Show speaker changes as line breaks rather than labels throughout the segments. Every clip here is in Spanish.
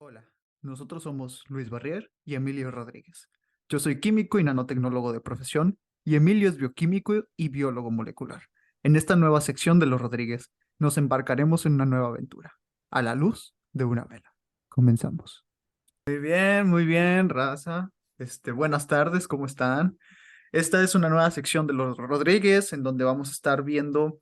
Hola, nosotros somos Luis Barrier y Emilio Rodríguez. Yo soy químico y nanotecnólogo de profesión y Emilio es bioquímico y biólogo molecular. En esta nueva sección de los Rodríguez nos embarcaremos en una nueva aventura, a la luz de una vela. Comenzamos. Muy bien, raza. Buenas tardes, ¿cómo están? Esta es una nueva sección de los Rodríguez en donde vamos a estar viendo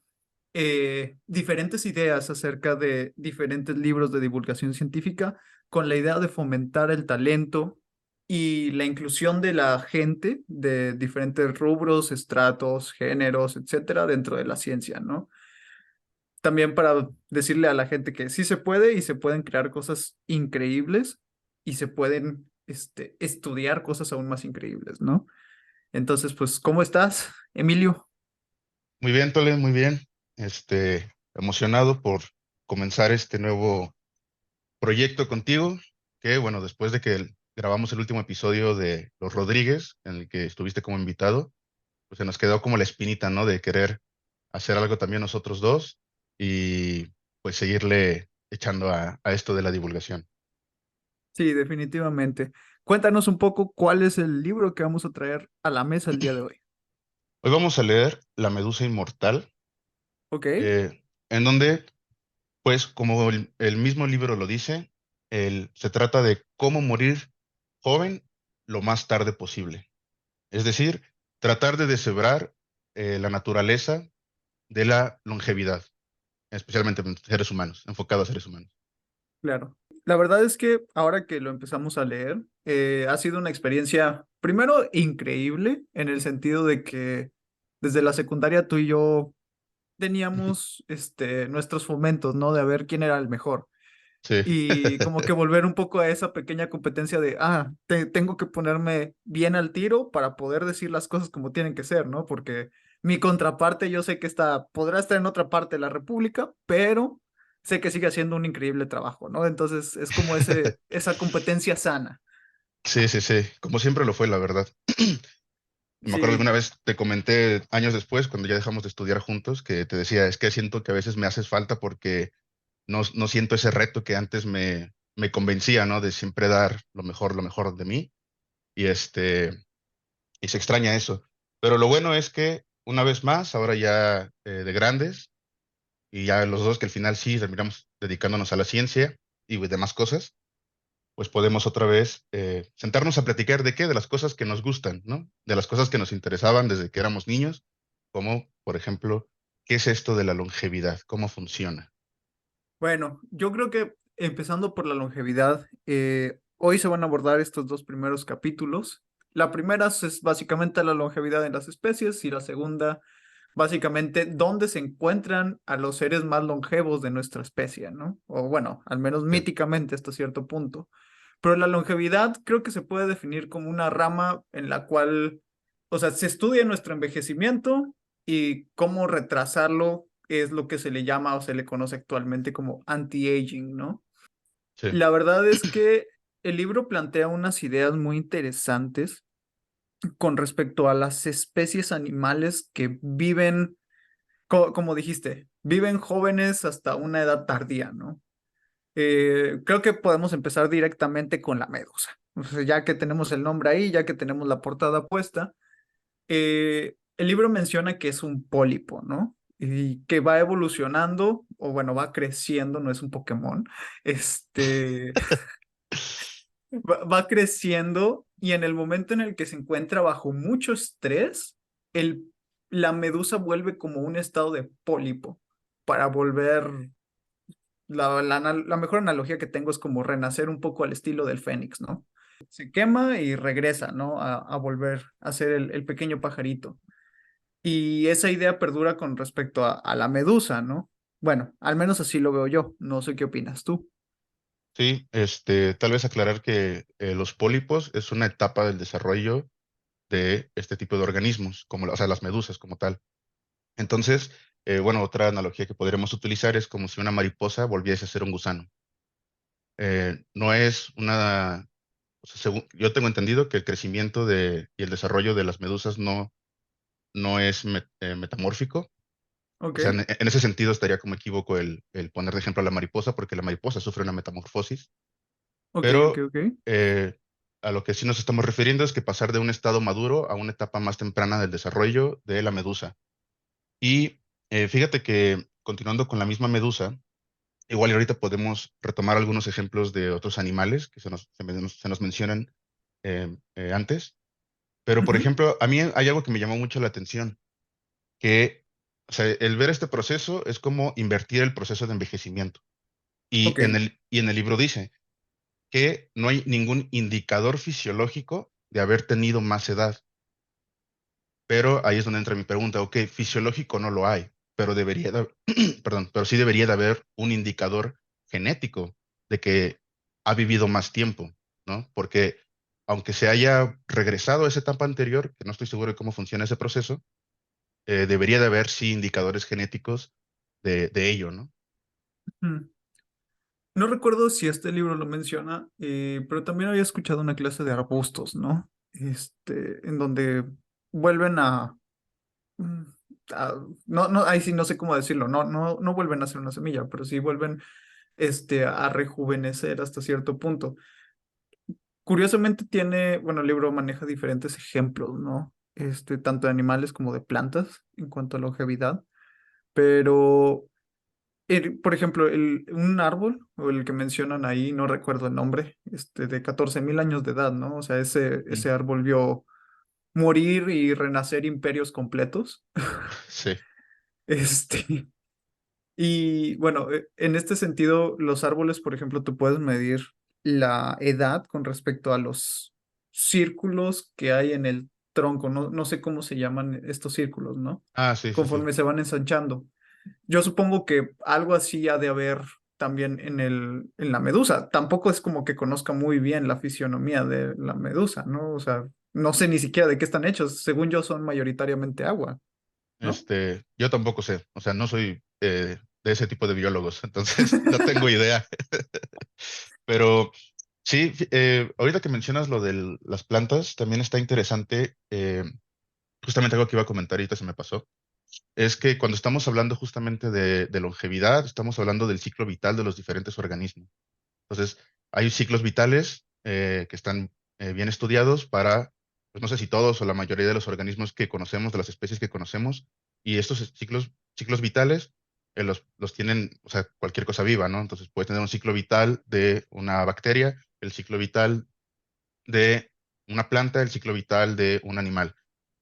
diferentes ideas acerca de diferentes libros de divulgación científica con la idea de fomentar el talento y la inclusión de la gente de diferentes rubros, estratos, géneros, etcétera, dentro de la ciencia, ¿no? También para decirle a la gente que sí se puede y se pueden crear cosas increíbles y se pueden estudiar cosas aún más increíbles, ¿no? Entonces, pues, ¿cómo estás, Emilio?
Muy bien, Tole, muy bien. Emocionado por comenzar este nuevo proyecto contigo, que bueno, después de que grabamos el último episodio de Los Rodríguez, en el que estuviste como invitado, pues se nos quedó como la espinita, ¿no? De querer hacer algo también nosotros dos y pues seguirle echando a esto de la divulgación.
Sí, definitivamente. Cuéntanos un poco cuál es el libro que vamos a traer a la mesa el día de hoy.
Hoy vamos a leer La Medusa Inmortal,
¿Ok?
en donde, pues, como el mismo libro lo dice, se trata de cómo morir joven lo más tarde posible. Es decir, tratar de deshebrar la naturaleza de la longevidad, especialmente en seres humanos, enfocado a seres humanos.
Claro. La verdad es que ahora que lo empezamos a leer, ha sido una experiencia, primero, increíble, en el sentido de que desde la secundaria tú y yo teníamos nuestros fomentos, ¿no? De a ver quién era el mejor.
Sí,
Y como que volver un poco a esa pequeña competencia de, tengo que ponerme bien al tiro para poder decir las cosas como tienen que ser, ¿no? Porque mi contraparte, yo sé que podrá estar en otra parte de la República, pero sé que sigue haciendo un increíble trabajo, ¿no? Entonces es como esa competencia sana.
sí, sí, sí, como siempre lo fue, la verdad. Me acuerdo
Sí,
alguna vez te comenté años después, cuando ya dejamos de estudiar juntos, que te decía, es que siento que a veces me haces falta porque no siento ese reto que antes me convencía, ¿no? De siempre dar lo mejor de mí. Y y se extraña eso. Pero lo bueno es que una vez más, ahora ya de grandes, y ya los dos que al final sí terminamos dedicándonos a la ciencia y demás cosas, pues podemos otra vez sentarnos a platicar de qué, de las cosas que nos gustan, ¿no? De las cosas que nos interesaban desde que éramos niños, como por ejemplo, ¿qué es esto de la longevidad? ¿Cómo funciona?
bueno, yo creo que empezando por la longevidad, hoy se van a abordar estos dos primeros capítulos. La primera es básicamente la longevidad en las especies y la segunda, básicamente, dónde se encuentran a los seres más longevos de nuestra especie, ¿no? O bueno, al menos
Sí,
míticamente hasta cierto punto. Pero la longevidad creo que se puede definir como una rama en la cual, o sea, se estudia nuestro envejecimiento y cómo retrasarlo es lo que se le llama o se le conoce actualmente como anti-aging, ¿no?
sí.
La verdad es que el libro plantea unas ideas muy interesantes con respecto a las especies animales que viven, como dijiste, viven jóvenes hasta una edad tardía, ¿no? Creo que podemos empezar directamente con la medusa. O sea, ya que tenemos el nombre ahí, ya que tenemos la portada puesta, el libro menciona que es un pólipo, ¿no? Y que va evolucionando, o bueno, va creciendo, no es un Pokémon, este, va creciendo y en el momento en el que se encuentra bajo mucho estrés, el, la medusa vuelve como un estado de pólipo para volver, la mejor analogía que tengo es como renacer un poco al estilo del fénix, ¿no? Se quema y regresa, ¿no? A volver a ser el pequeño pajarito. Y esa idea perdura con respecto a la medusa, ¿no? Bueno, al menos así lo veo yo. No sé qué opinas tú.
Sí, tal vez aclarar que los pólipos es una etapa del desarrollo de este tipo de organismos, como, o sea, las medusas como tal. Entonces, bueno, otra analogía que podríamos utilizar es como si una mariposa volviese a ser un gusano. No es una, o sea, yo tengo entendido que el crecimiento y el desarrollo de las medusas no es metamórfico. O sea,
Ok.
en ese sentido estaría como equívoco el poner de ejemplo a la mariposa, porque la mariposa sufre una metamorfosis.
Ok, ok,
pero
ok.
eh, a lo que sí nos estamos refiriendo es que pasar de un estado maduro a una etapa más temprana del desarrollo de la medusa. Y fíjate que continuando con la misma medusa, igual y ahorita podemos retomar algunos ejemplos de otros animales que se nos mencionan antes, pero por
Ujú.
ejemplo, a mí hay algo que me llamó mucho la atención, que o sea, el ver este proceso es como invertir el proceso de envejecimiento.
Ok.
Y en el libro dice que no hay ningún indicador fisiológico de haber tenido más edad. Pero ahí es donde entra mi pregunta, ok, fisiológico no lo hay, pero perdón, pero sí debería de haber un indicador genético de que ha vivido más tiempo, ¿no? Porque aunque se haya regresado a esa etapa anterior, que no estoy seguro de cómo funciona ese proceso, debería de haber sí indicadores genéticos de ello, ¿no?
Mm. No recuerdo si este libro lo menciona, pero también había escuchado una clase de arbustos, ¿no? En donde vuelven mm, a- no, no, ahí sí no sé cómo decirlo, no vuelven a ser una semilla, pero sí vuelven, a rejuvenecer hasta cierto punto. Curiosamente tiene, bueno, el libro maneja diferentes ejemplos, ¿no? Tanto de animales como de plantas en cuanto a longevidad, pero por ejemplo, un árbol, o el que mencionan ahí, no recuerdo el nombre, de 14.000 años de edad, ¿no? O sea,
Mm,
ese árbol vio morir y renacer imperios completos.
sí,
Este, y bueno, en este sentido, los árboles, por ejemplo, tú puedes medir la edad con respecto a los círculos que hay en el tronco, no, no sé cómo se llaman estos círculos, ¿no?
ah, sí, sí, sí.
Conforme se van ensanchando. Yo supongo que algo así ha de haber también en la medusa. Tampoco es como que conozca muy bien la fisionomía de la medusa, ¿no? O sea, no sé ni siquiera de qué están hechos. Según yo, son mayoritariamente agua, ¿no?
Yo tampoco sé, o sea, no soy de ese tipo de biólogos, entonces no tengo idea. Pero sí, ahorita que mencionas lo de las plantas, también está interesante, justamente algo que iba a comentar ahorita se me pasó, es que cuando estamos hablando justamente de longevidad, estamos hablando del ciclo vital de los diferentes organismos. Entonces, hay ciclos vitales que están bien estudiados para, pues no sé si todos o la mayoría de los organismos que conocemos, de las especies que conocemos, y estos ciclos vitales los tienen, o sea, cualquier cosa viva, ¿no? Entonces puede tener un ciclo vital de una bacteria, el ciclo vital de una planta, el ciclo vital de un animal.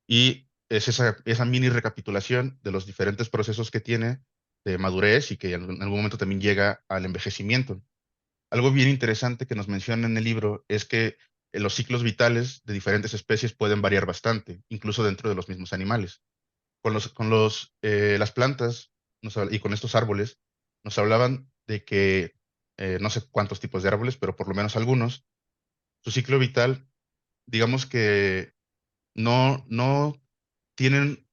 Y es esa mini recapitulación de los diferentes procesos que tiene de madurez y que en algún momento también llega al envejecimiento. Algo bien interesante que nos menciona en el libro es que los ciclos vitales de diferentes especies pueden variar bastante, incluso dentro de los mismos animales. Las plantas y con estos árboles nos hablaban de que, no sé cuántos tipos de árboles, pero por lo menos algunos, su ciclo vital, digamos que no tienen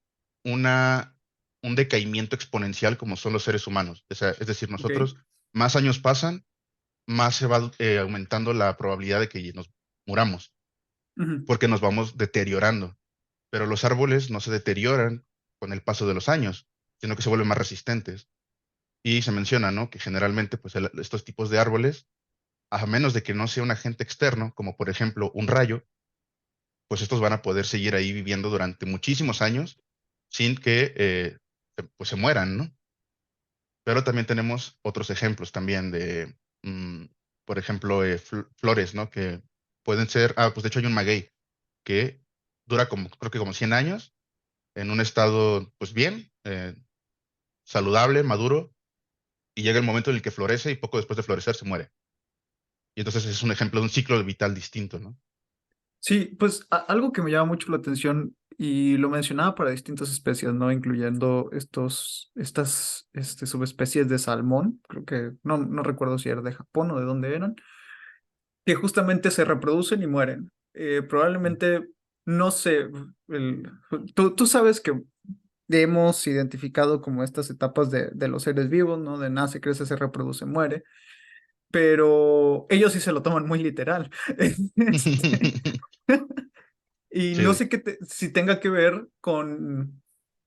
una, un decaimiento exponencial como son los seres humanos. O sea, es decir,
Ok.
nosotros más años pasan, más se va aumentando la probabilidad de que nos muramos,
Ujú.
porque nos vamos deteriorando. Pero los árboles no se deterioran con el paso de los años, sino que se vuelven más resistentes. Y se menciona, ¿no? Que generalmente, pues, estos tipos de árboles, a menos de que no sea un agente externo, como por ejemplo un rayo, pues estos van a poder seguir ahí viviendo durante muchísimos años sin que pues se mueran, ¿no? Pero también tenemos otros ejemplos también mm, por ejemplo, flores, ¿no? Que pueden ser, pues de hecho hay un maguey que dura como, creo que como 100 años en un estado, pues bien, saludable, maduro, y llega el momento en el que florece y poco después de florecer se muere. Y entonces es un ejemplo de un ciclo vital distinto, ¿no?
Sí, pues algo que me llama mucho la atención y lo mencionaba para distintas especies, ¿no? Incluyendo estas subespecies de salmón, creo que no recuerdo si era de Japón o de dónde eran, que justamente se reproducen y mueren. Probablemente, no sé, el- tú sabes que hemos identificado como estas etapas de los seres vivos, ¿no? De nace, crece, se reproduce, muere, pero ellos sí se lo toman muy literal. Este, y no
Sí,
sé si tenga que ver con,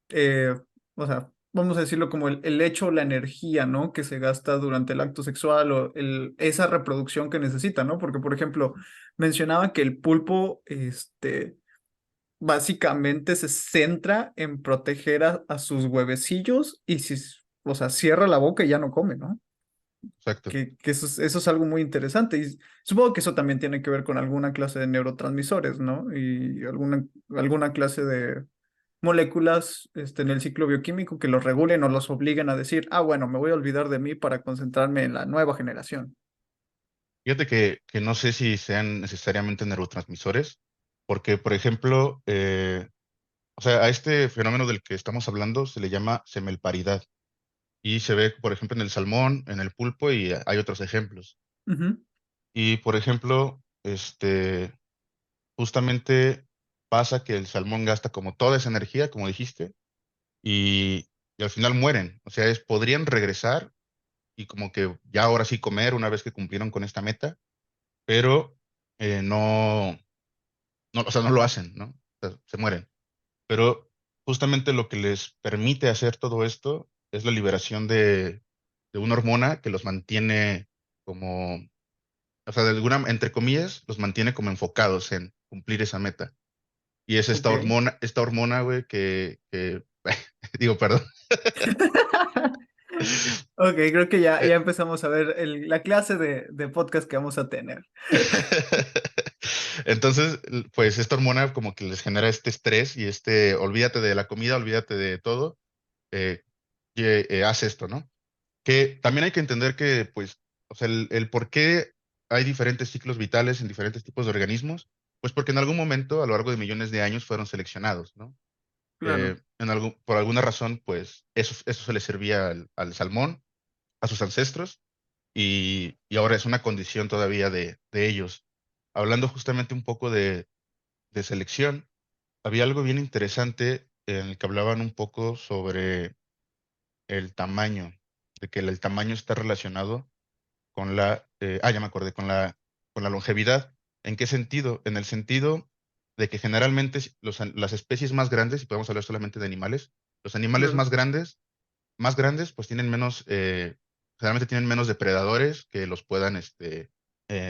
eh, o sea, vamos a decirlo como el hecho, la energía, ¿no? Que se gasta durante el acto sexual o esa reproducción que necesita, ¿no? Porque, por ejemplo, mencionaba que el pulpo, básicamente se centra en proteger a sus huevecillos y si, o sea, cierra la boca y ya no come, ¿no?
Exacto.
Que eso es algo muy interesante. Y supongo que eso también tiene que ver con alguna clase de neurotransmisores, ¿no? Y alguna clase de moléculas en el ciclo bioquímico que los regulen o los obliguen a decir, ah, bueno, me voy a olvidar de mí para concentrarme en la nueva generación.
Fíjate que no sé si sean necesariamente neurotransmisores, porque, por ejemplo, o sea, a este fenómeno del que estamos hablando se le llama semelparidad y se ve, por ejemplo, en el salmón, en el pulpo y hay otros ejemplos.
Ujú,
Y, por ejemplo, justamente pasa que el salmón gasta como toda esa energía, como dijiste, y al final mueren. O sea, podrían regresar y como que ya ahora sí comer una vez que cumplieron con esta meta, pero no, no, o sea, no lo hacen, ¿no? O sea, se mueren. Pero justamente lo que les permite hacer todo esto es la liberación de una hormona que los mantiene como, o sea, de alguna, entre comillas, los mantiene como enfocados en cumplir esa meta. Y es
ok.
esta hormona, güey, digo, perdón.
Ok, creo que ya
Eh,
empezamos a ver la clase de podcast que vamos a tener.
Entonces, pues esta hormona como que les genera este estrés y olvídate de la comida, olvídate de todo, eh, haz esto, ¿no? Que también hay que entender que, pues, o sea, el por qué hay diferentes ciclos vitales en diferentes tipos de organismos, pues porque en algún momento, a lo largo de millones de años, fueron seleccionados, ¿no?
Claro.
Por alguna razón, pues, eso se le servía al salmón, a sus ancestros, y ahora es una condición todavía de ellos. Hablando justamente un poco de selección, había algo bien interesante en el que hablaban un poco sobre el tamaño, de que el tamaño está relacionado con ya me acordé, con la longevidad. ¿En qué sentido? En el sentido de que generalmente las especies más grandes, y podemos hablar solamente de animales, los animales
Claro.
más grandes, pues generalmente tienen menos depredadores que los puedan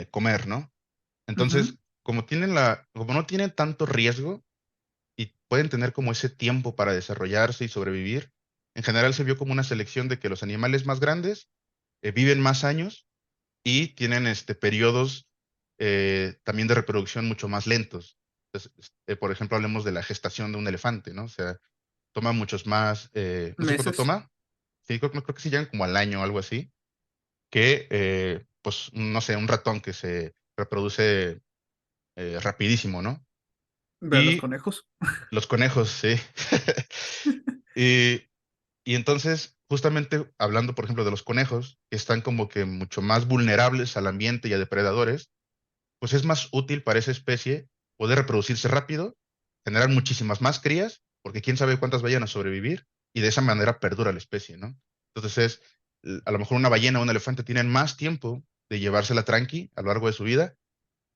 comer, ¿no?
Ujú.
Entonces, como no tienen tanto riesgo y pueden tener como ese tiempo para desarrollarse y sobrevivir, en general se vio como una selección de que los animales más grandes viven más años y tienen periodos también de reproducción mucho más lentos. Entonces, por ejemplo, hablemos de la gestación de un elefante, ¿no? O sea, toma muchos más, no sé cuánto
Meses.
toma, sí, creo que sí llegan como al año o algo así, que, pues, no sé, un ratón que se reproduce rapidísimo, ¿no?
Ver los
Y
conejos.
los conejos, sí. Y, y entonces, justamente hablando, por ejemplo, de los conejos, que están como que mucho más vulnerables al ambiente y a depredadores, pues es más útil para esa especie poder reproducirse rápido, generar muchísimas más crías, porque quién sabe cuántas vayan a sobrevivir, y de esa manera perdura la especie, ¿no? Entonces a lo mejor una ballena o un elefante tienen más tiempo de llevársela tranqui a lo largo de su vida,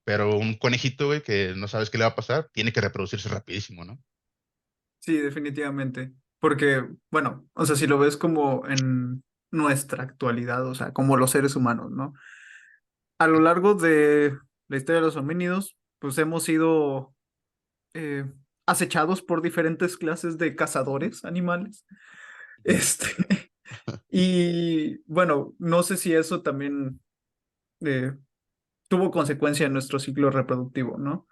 pero un conejito, güey, que no sabes qué le va a pasar, tiene que reproducirse rapidísimo, ¿no?
Sí, definitivamente. Porque, bueno, o sea, si lo ves como en nuestra actualidad, o sea, como los seres humanos, ¿no? A lo largo de la historia de los homínidos, pues hemos sido eh, acechados por diferentes clases de cazadores animales. Este, y bueno, no sé si eso también eh, tuvo consecuencia en nuestro ciclo reproductivo, ¿no?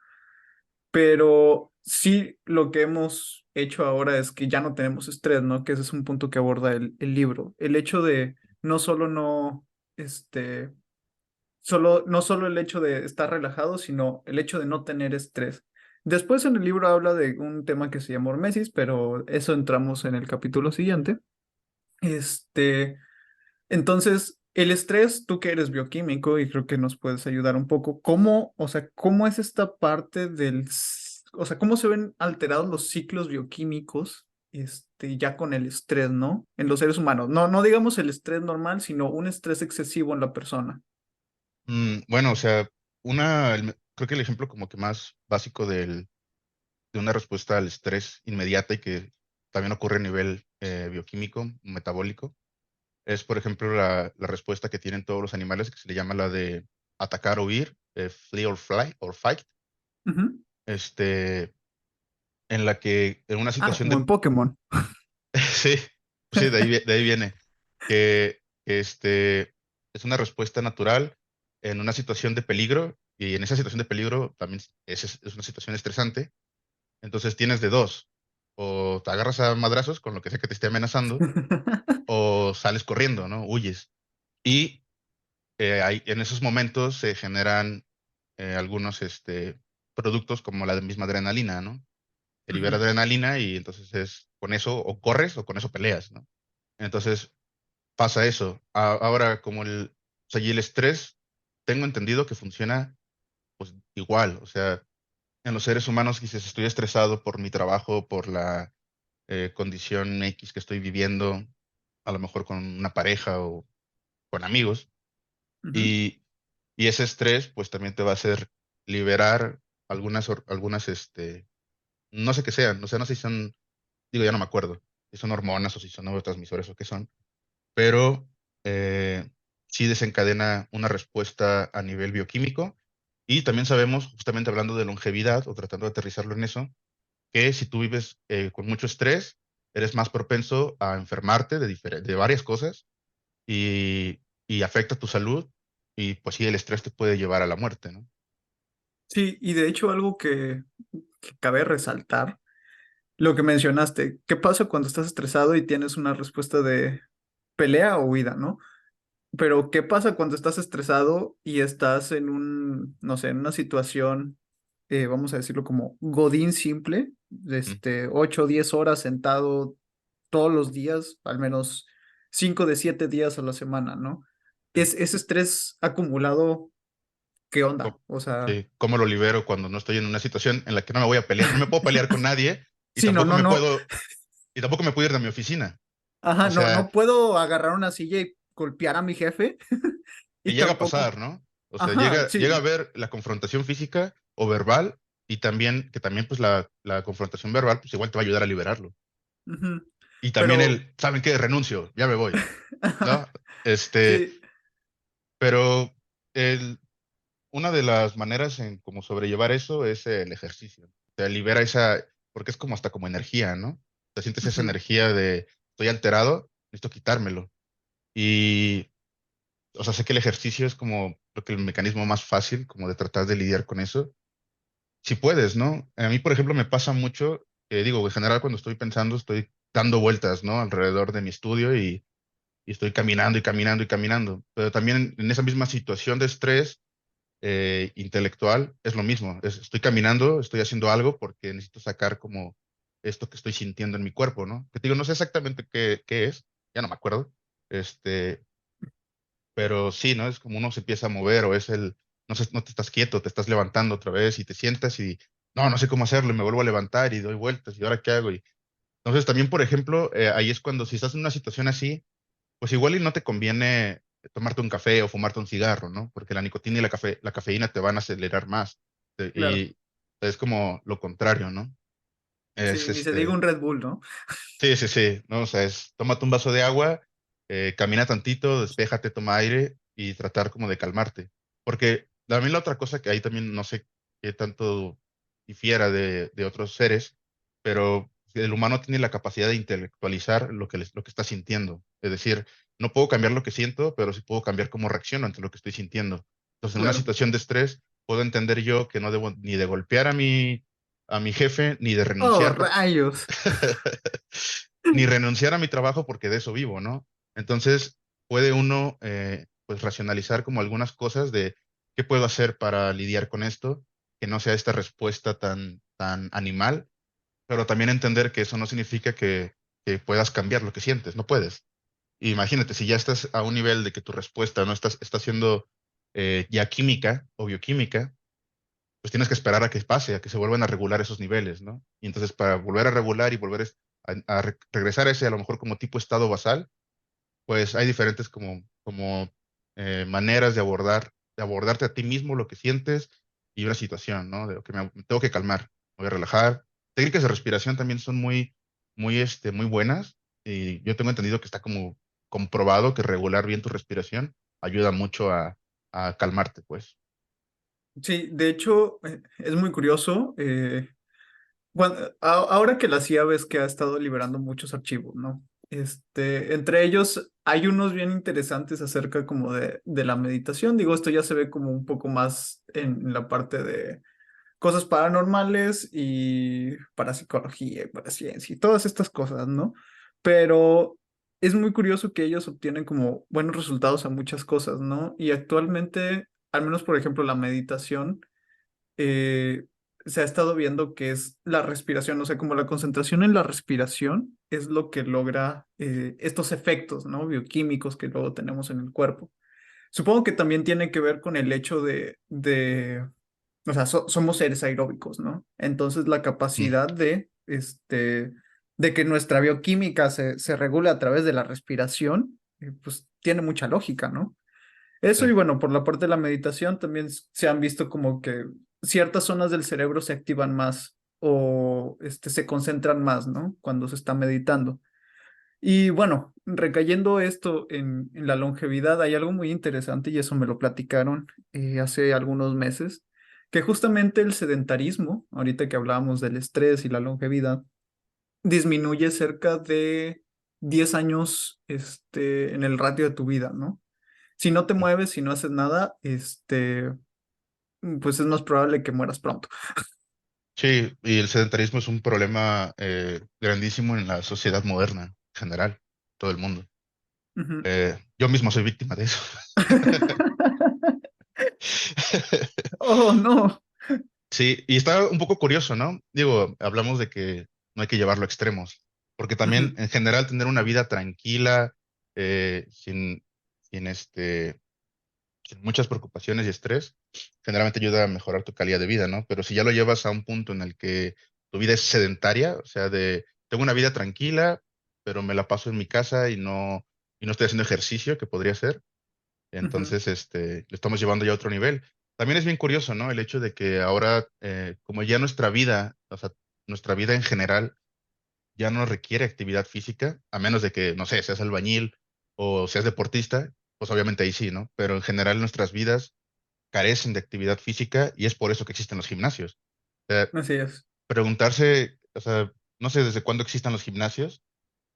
Pero sí lo que hemos hecho ahora es que ya no tenemos estrés, ¿no? Que ese es un punto que aborda el libro. El hecho de no solo no, no solo el hecho de estar relajado, sino el hecho de no tener estrés. Después en el libro habla de un tema que se llama hormesis, pero eso entramos en el capítulo siguiente. Este, entonces, el estrés, tú que eres bioquímico y creo que nos puedes ayudar un poco, ¿cómo, o sea, cómo es esta parte o sea, cómo se ven alterados los ciclos bioquímicos, ya con el estrés, ¿no? En los seres humanos. No, no digamos el estrés normal, sino un estrés excesivo en la persona.
Bueno, o sea, creo que el ejemplo como que más básico de una respuesta al estrés inmediata y que también ocurre a nivel bioquímico, metabólico. Es, por ejemplo, la respuesta que tienen todos los animales, que se le llama la de atacar o huir, flee or fly, or fight,
Ujú.
este, en la que en una
Ah,
situación
como
de...
en Pokémon.
Sí, sí, de ahí viene, que es una respuesta natural en una situación de peligro, y en esa situación de peligro también es una situación estresante. Entonces tienes de dos: o te agarras a madrazos con lo que sea que te esté amenazando, o sales corriendo, ¿no? Huyes. Y en esos momentos se generan algunos productos como la misma adrenalina, ¿no? Te libera
Ujú.
adrenalina y entonces es con eso o corres o con eso peleas, ¿no? Entonces pasa eso. Ahora, o sea, y el estrés, tengo entendido que funciona pues igual. O sea, en los seres humanos, dices, estoy estresado por mi trabajo, por la condición X que estoy viviendo, a lo mejor con una pareja o con amigos,
Ujú.
y, y ese estrés pues también te va a hacer liberar algunas, no sé qué sean, o sea, no sé si son, digo, ya no me acuerdo, si son hormonas o si son neurotransmisores o qué son, pero eh, sí desencadena una respuesta a nivel bioquímico. Y también sabemos, justamente hablando de longevidad o tratando de aterrizarlo en eso, que si tú vives con mucho estrés, eres más propenso a enfermarte de varias cosas, y, y afecta tu salud, y pues sí, el estrés te puede llevar a la muerte, ¿no?
Sí, y de hecho algo que cabe resaltar, lo que mencionaste, ¿qué pasa cuando estás estresado y tienes una respuesta de pelea o huida, ¿no? Pero ¿qué pasa cuando estás estresado y estás en no sé, en una situación, vamos a decirlo como godín simple,
Mm,
8 o 10 horas sentado todos los días, al menos 5 de 7 días a la semana, ¿no?
sí.
Ese estrés acumulado, ¿qué onda?
Co-
O sea,
sí, ¿cómo lo libero cuando no estoy en una situación en la que no me voy a pelear? No me puedo pelear con nadie, y
sí, no,
tampoco
no,
me
no,
puedo, y tampoco me puedo ir de mi oficina.
ajá,
O
no,
sea,
no puedo agarrar una silla y golpear a mi jefe
y
y
llega a
tampoco,
pasar, ¿no? O sea,
ajá,
llega a
sí.
haber la confrontación física o verbal, y también, que también pues la confrontación verbal pues igual te va a ayudar a liberarlo.
Ujú.
Y también
Pero,
¿saben qué? Renuncio, ya me voy, ¿no? Este,
sí,
pero el, una de las maneras en cómo sobrellevar eso es el ejercicio. Te libera esa, porque es como hasta como energía, ¿no? Te sientes esa
ujú,
energía de estoy alterado, necesito quitármelo. Y, o sea, sé que el ejercicio es como, creo que el mecanismo más fácil como de tratar de lidiar con eso. Si puedes, ¿no? A mí, por ejemplo, me pasa mucho, que digo, en general cuando estoy pensando, estoy dando vueltas, ¿no? Alrededor de mi estudio, y estoy caminando y caminando y caminando. Pero también en esa misma situación de estrés intelectual es lo mismo. Estoy caminando, estoy haciendo algo porque necesito sacar como esto que estoy sintiendo en mi cuerpo, ¿no? Que te digo, no sé exactamente qué es, ya no me acuerdo. Este, pero sí, ¿no? Es como uno se empieza a mover, o es no sé, no te estás quieto, te estás levantando otra vez y te sientas y no sé cómo hacerlo, y me vuelvo a levantar y doy vueltas y ahora qué hago. Y entonces también, por ejemplo, ahí es cuando si estás en una situación así, pues igual y no te conviene tomarte un café o fumarte un cigarro, ¿no? Porque la nicotina y la cafeína te van a acelerar más.
claro.
Y es como lo contrario, ¿no? Es
Sí, ni se diga un Red Bull, ¿no?
sí, sí, sí, ¿no? O sea, tómate un vaso de agua, camina tantito, despéjate, toma aire y tratar como de calmarte. Porque también la otra cosa que ahí también no sé qué tanto difiera de otros seres, pero el humano tiene la capacidad de intelectualizar lo que está sintiendo. Es decir, no puedo cambiar lo que siento, pero sí puedo cambiar cómo reacciono ante lo que estoy sintiendo. Entonces, en una
Claro.
situación de estrés, puedo entender yo que no debo ni de golpear a mi jefe, ni de
Oh,
renunciar porque
rayos.
ni renunciar a mi trabajo porque de eso vivo, ¿no? Entonces puede uno pues racionalizar como algunas cosas de qué puedo hacer para lidiar con esto, que no sea esta respuesta tan animal, pero también entender que eso no significa que puedas cambiar lo que sientes, no puedes. Imagínate, si ya estás a un nivel de que tu respuesta no está siendo ya química o bioquímica, pues tienes que esperar a que pase, a que se vuelvan a regular esos niveles, ¿no? Y entonces para volver a regular y volver a regresar a ese a lo mejor como tipo estado basal, pues hay diferentes como maneras de abordarte a ti mismo lo que sientes y una situación, ¿no? De que me tengo que calmar, me voy a relajar. Técnicas de respiración también son muy buenas. y yo tengo entendido que está como comprobado que regular bien tu respiración ayuda mucho a calmarte, pues.
Sí, de hecho, es muy curioso. Bueno, ahora que la CIA ves que ha estado liberando muchos archivos, ¿no? Entre ellos hay unos bien interesantes acerca como de la meditación. Digo, esto ya se ve como un poco más en la parte de cosas paranormales y parapsicología y paraciencia y todas estas cosas, ¿no? Pero es muy curioso que ellos obtienen como buenos resultados a muchas cosas, ¿no? Y actualmente, al menos por ejemplo, la meditación eh, se ha estado viendo que es la respiración, o sea, como la concentración en la respiración es lo que logra estos efectos, ¿no? Bioquímicos que luego tenemos en el cuerpo. Supongo que también tiene que ver con el hecho o sea, somos seres aeróbicos, ¿no? Entonces la
Mm,
capacidad de que nuestra bioquímica se regule a través de la respiración, pues tiene mucha lógica, ¿no? Eso
sí.
y bueno, por la parte de la meditación también se han visto como que ciertas zonas del cerebro se activan más o se concentran más, ¿no? Cuando se está meditando. Y bueno, recayendo esto en la longevidad, hay algo muy interesante y eso me lo platicaron hace algunos meses, que justamente el sedentarismo, ahorita que hablábamos del estrés y la longevidad, disminuye cerca de 10 años en el ratio de tu vida, ¿no? Si no te
Mm.
mueves, si no haces nada, pues es más probable que mueras pronto.
Sí, y el sedentarismo es un problema grandísimo en la sociedad moderna, en general, todo el mundo.
Ujú.
Yo mismo soy víctima de eso.
Oh, no.
Sí, y está un poco curioso, ¿no? Digo, hablamos de que no hay que llevarlo a extremos, porque también
Ujú,
en general tener una vida tranquila, eh, sin, sin, sin muchas preocupaciones y estrés, generalmente ayuda a mejorar tu calidad de vida, ¿no? Pero si ya lo llevas a un punto en el que tu vida es sedentaria, o sea, tengo una vida tranquila, pero me la paso en mi casa y no estoy haciendo ejercicio, que podría ser,
ujú.
entonces, lo estamos llevando ya a otro nivel. También es bien curioso, ¿no? El hecho de que ahora, como ya nuestra vida, o sea, nuestra vida en general ya no requiere actividad física, a menos de que, no sé, seas albañil o seas deportista, pues obviamente ahí sí, ¿no? Pero en general nuestras vidas carecen de actividad física y es por eso que existen los gimnasios. O sea,
Así es.
preguntarse, o sea, no sé desde cuándo existan los gimnasios,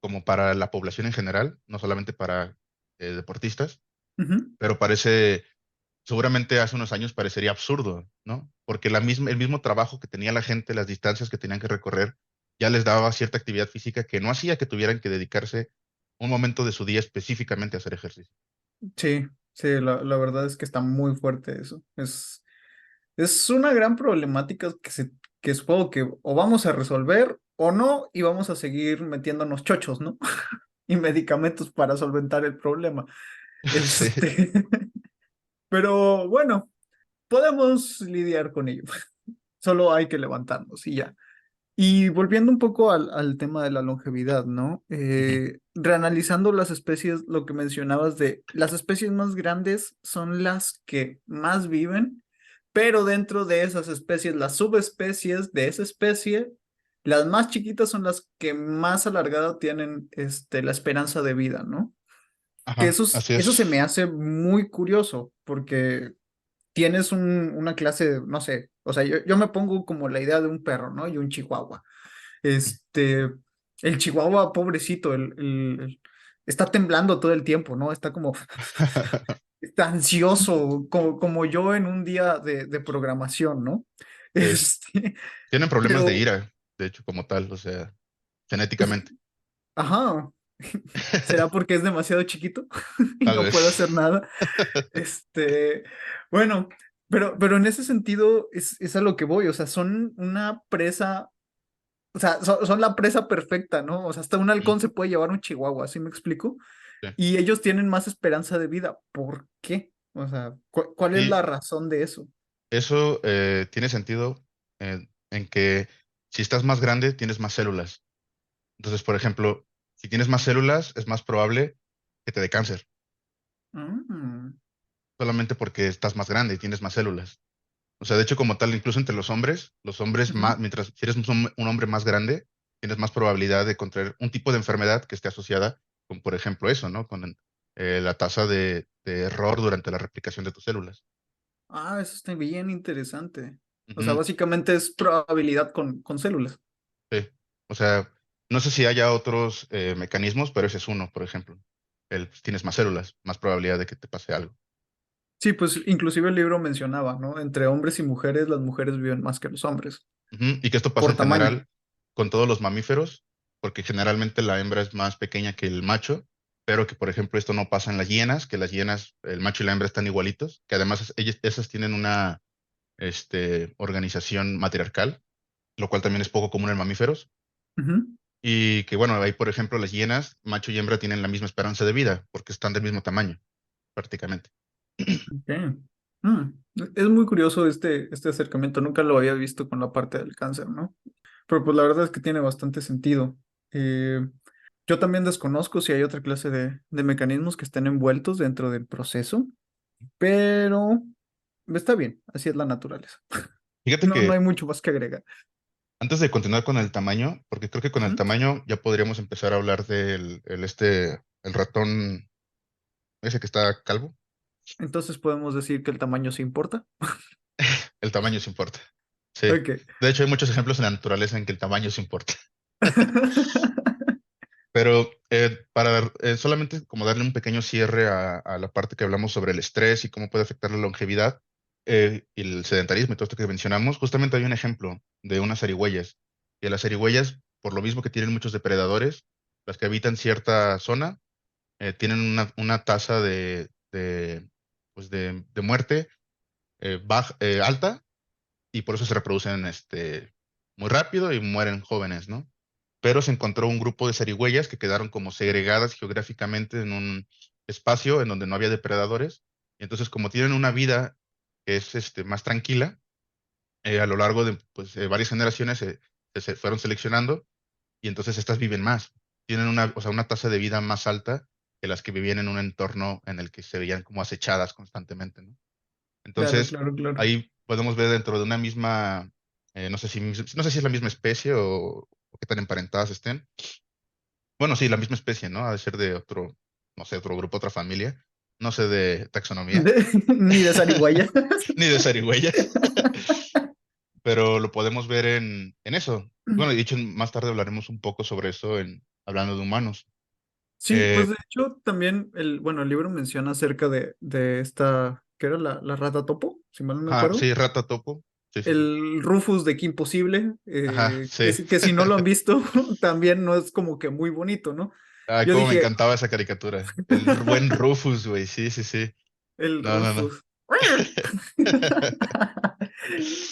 como para la población en general, no solamente para deportistas,
Ujú.
pero seguramente hace unos años parecería absurdo, ¿no? Porque el mismo trabajo que tenía la gente, las distancias que tenían que recorrer, ya les daba cierta actividad física que no hacía que tuvieran que dedicarse un momento de su día específicamente a hacer ejercicio.
Sí, sí, la verdad es que está muy fuerte eso. Es una gran problemática que supongo que o vamos a resolver o no, y vamos a seguir metiéndonos chochos, ¿no? Y medicamentos para solventar el problema.
Sí,
Este, pero bueno, podemos lidiar con ello. Solo hay que levantarnos y ya. Y volviendo un poco al tema de la longevidad, ¿no?
ujú,
Reanalizando las especies, lo que mencionabas de las especies más grandes son las que más viven, pero dentro de esas especies, las subespecies de esa especie, las más chiquitas son las que más alargada tienen la esperanza de vida, ¿no? Que
ajá, así
eso se me
es.
hace muy curioso, porque tienes una clase, no sé, o sea, yo me pongo como la idea de un perro, ¿no? Y un chihuahua. Este, el chihuahua, pobrecito, está temblando todo el tiempo, ¿no? Está como, está ansioso, como yo en un día de programación, ¿no?
Sí.
Este,
Tienen problemas de
pero,
ira, de hecho, como tal, o sea,
pues,
genéticamente.
ajá, ¿será porque es demasiado chiquito y
Tal
no puede
vez.
hacer nada? Este, bueno, pero en ese sentido es a lo que voy, o sea, son una presa. O sea, son la presa perfecta, ¿no? O sea, hasta un
Mm,
halcón se puede llevar un chihuahua, ¿sí me explico?
sí.
Y ellos tienen más esperanza de vida. ¿Por qué? O sea, ¿cuál es
Sí,
la razón de eso?
eso tiene sentido en que si estás más grande, tienes más células. Entonces, por ejemplo, si tienes más células, es más probable que te dé cáncer,
Mm,
solamente porque estás más grande y tienes más células. O sea, de hecho, como tal, incluso entre los hombres
ujú,
mientras si eres un hombre más grande, tienes más probabilidad de contraer un tipo de enfermedad que esté asociada con, por ejemplo, eso, ¿no? Con la tasa de error durante la replicación de tus células.
Ah, eso está bien interesante. O sea,
Ujú,
básicamente es probabilidad con células.
sí. O sea, no sé si haya otros mecanismos, pero ese es uno, por ejemplo. Tienes más células, más probabilidad de que te pase algo.
Sí, pues inclusive el libro mencionaba, ¿no? Entre hombres y mujeres, las mujeres viven más que los hombres,
Ujú, y que esto pasa
por
en
tamaño.
general con todos los mamíferos, porque generalmente la hembra es más pequeña que el macho, pero que, por ejemplo, esto no pasa en las hienas, que las hienas, el macho y la hembra están igualitos, que además esas tienen una organización matriarcal, lo cual también es poco común en mamíferos,
Ujú.
y que, bueno, ahí, por ejemplo, las hienas, macho y hembra, tienen la misma esperanza de vida, porque están del mismo tamaño, prácticamente.
Ok. Mm. Es muy curioso este acercamiento, nunca lo había visto con la parte del cáncer, ¿no? Pero pues la verdad es que tiene bastante sentido. Eh, yo también desconozco si hay otra clase de mecanismos que estén envueltos dentro del proceso, pero está bien, así es la naturaleza.
Fíjate
No, no hay
que
mucho más que agregar.
antes de continuar con el tamaño, porque creo que con el
Ujú.
tamaño ya podríamos empezar a hablar el ratón ese que está calvo.
Entonces podemos decir que el tamaño sí importa.
El tamaño sí importa. Sí.
Ok.
De hecho, hay muchos ejemplos en la naturaleza en que el tamaño sí importa. Pero para solamente como darle un pequeño cierre a la parte que hablamos sobre el estrés y cómo puede afectar la longevidad y el sedentarismo y todo esto que mencionamos, justamente hay un ejemplo de unas zarigüeyas. Y las zarigüeyas, por lo mismo que tienen muchos depredadores, las que habitan cierta zona, tienen una tasa pues de muerte alta y por eso se reproducen muy rápido y mueren jóvenes, ¿no? Pero se encontró un grupo de zarigüeyas que quedaron como segregadas geográficamente en un espacio en donde no había depredadores. Y entonces, como tienen una vida que es más tranquila, a lo largo de pues, varias generaciones se fueron seleccionando y entonces estas viven más. Tienen o sea, una tasa de vida más alta que las que vivían en un entorno en el que se veían como acechadas constantemente, ¿no?
Claro,
Entonces,
claro, claro.
ahí podemos ver dentro de una misma, no sé si es la misma especie o qué tan emparentadas estén. Bueno, sí, la misma especie, ¿no? Ha de ser de otro, no sé, otro grupo, otra familia. No sé de taxonomía,
Ni de zarigüeya.
ni de zarigüeyas, pero lo podemos ver en eso. Bueno, y de hecho, más tarde hablaremos un poco sobre eso hablando de humanos.
Sí, pues
Eh,
de hecho también el libro menciona acerca de esta, ¿qué era la rata topo? Si mal no me acuerdo.
sí, rata topo. Sí, sí, sí.
El Rufus de Kim Possible,
Ajá, sí.
que si no lo han visto, también no es como que muy bonito, ¿no?
Ay,
Yo
cómo me
dije,
encantaba esa caricatura. El buen Rufus, güey. Sí, sí, sí.
el
No, no, no.
Rufus.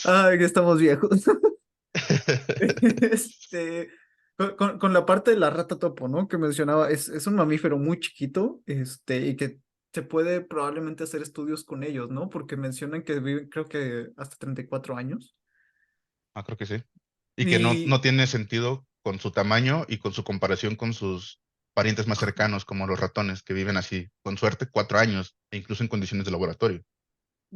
Ay, que estamos viejos. Este, con la parte de la rata topo, ¿no? Que mencionaba, es un mamífero muy chiquito, y que se puede probablemente hacer estudios con ellos, ¿no? Porque mencionan que viven, creo que hasta 34 años.
Ah, creo que sí. Y que no
Y
tiene sentido con su tamaño y con su comparación con sus parientes más cercanos, como los ratones, que viven así, con suerte, 4 años, e incluso en condiciones de laboratorio.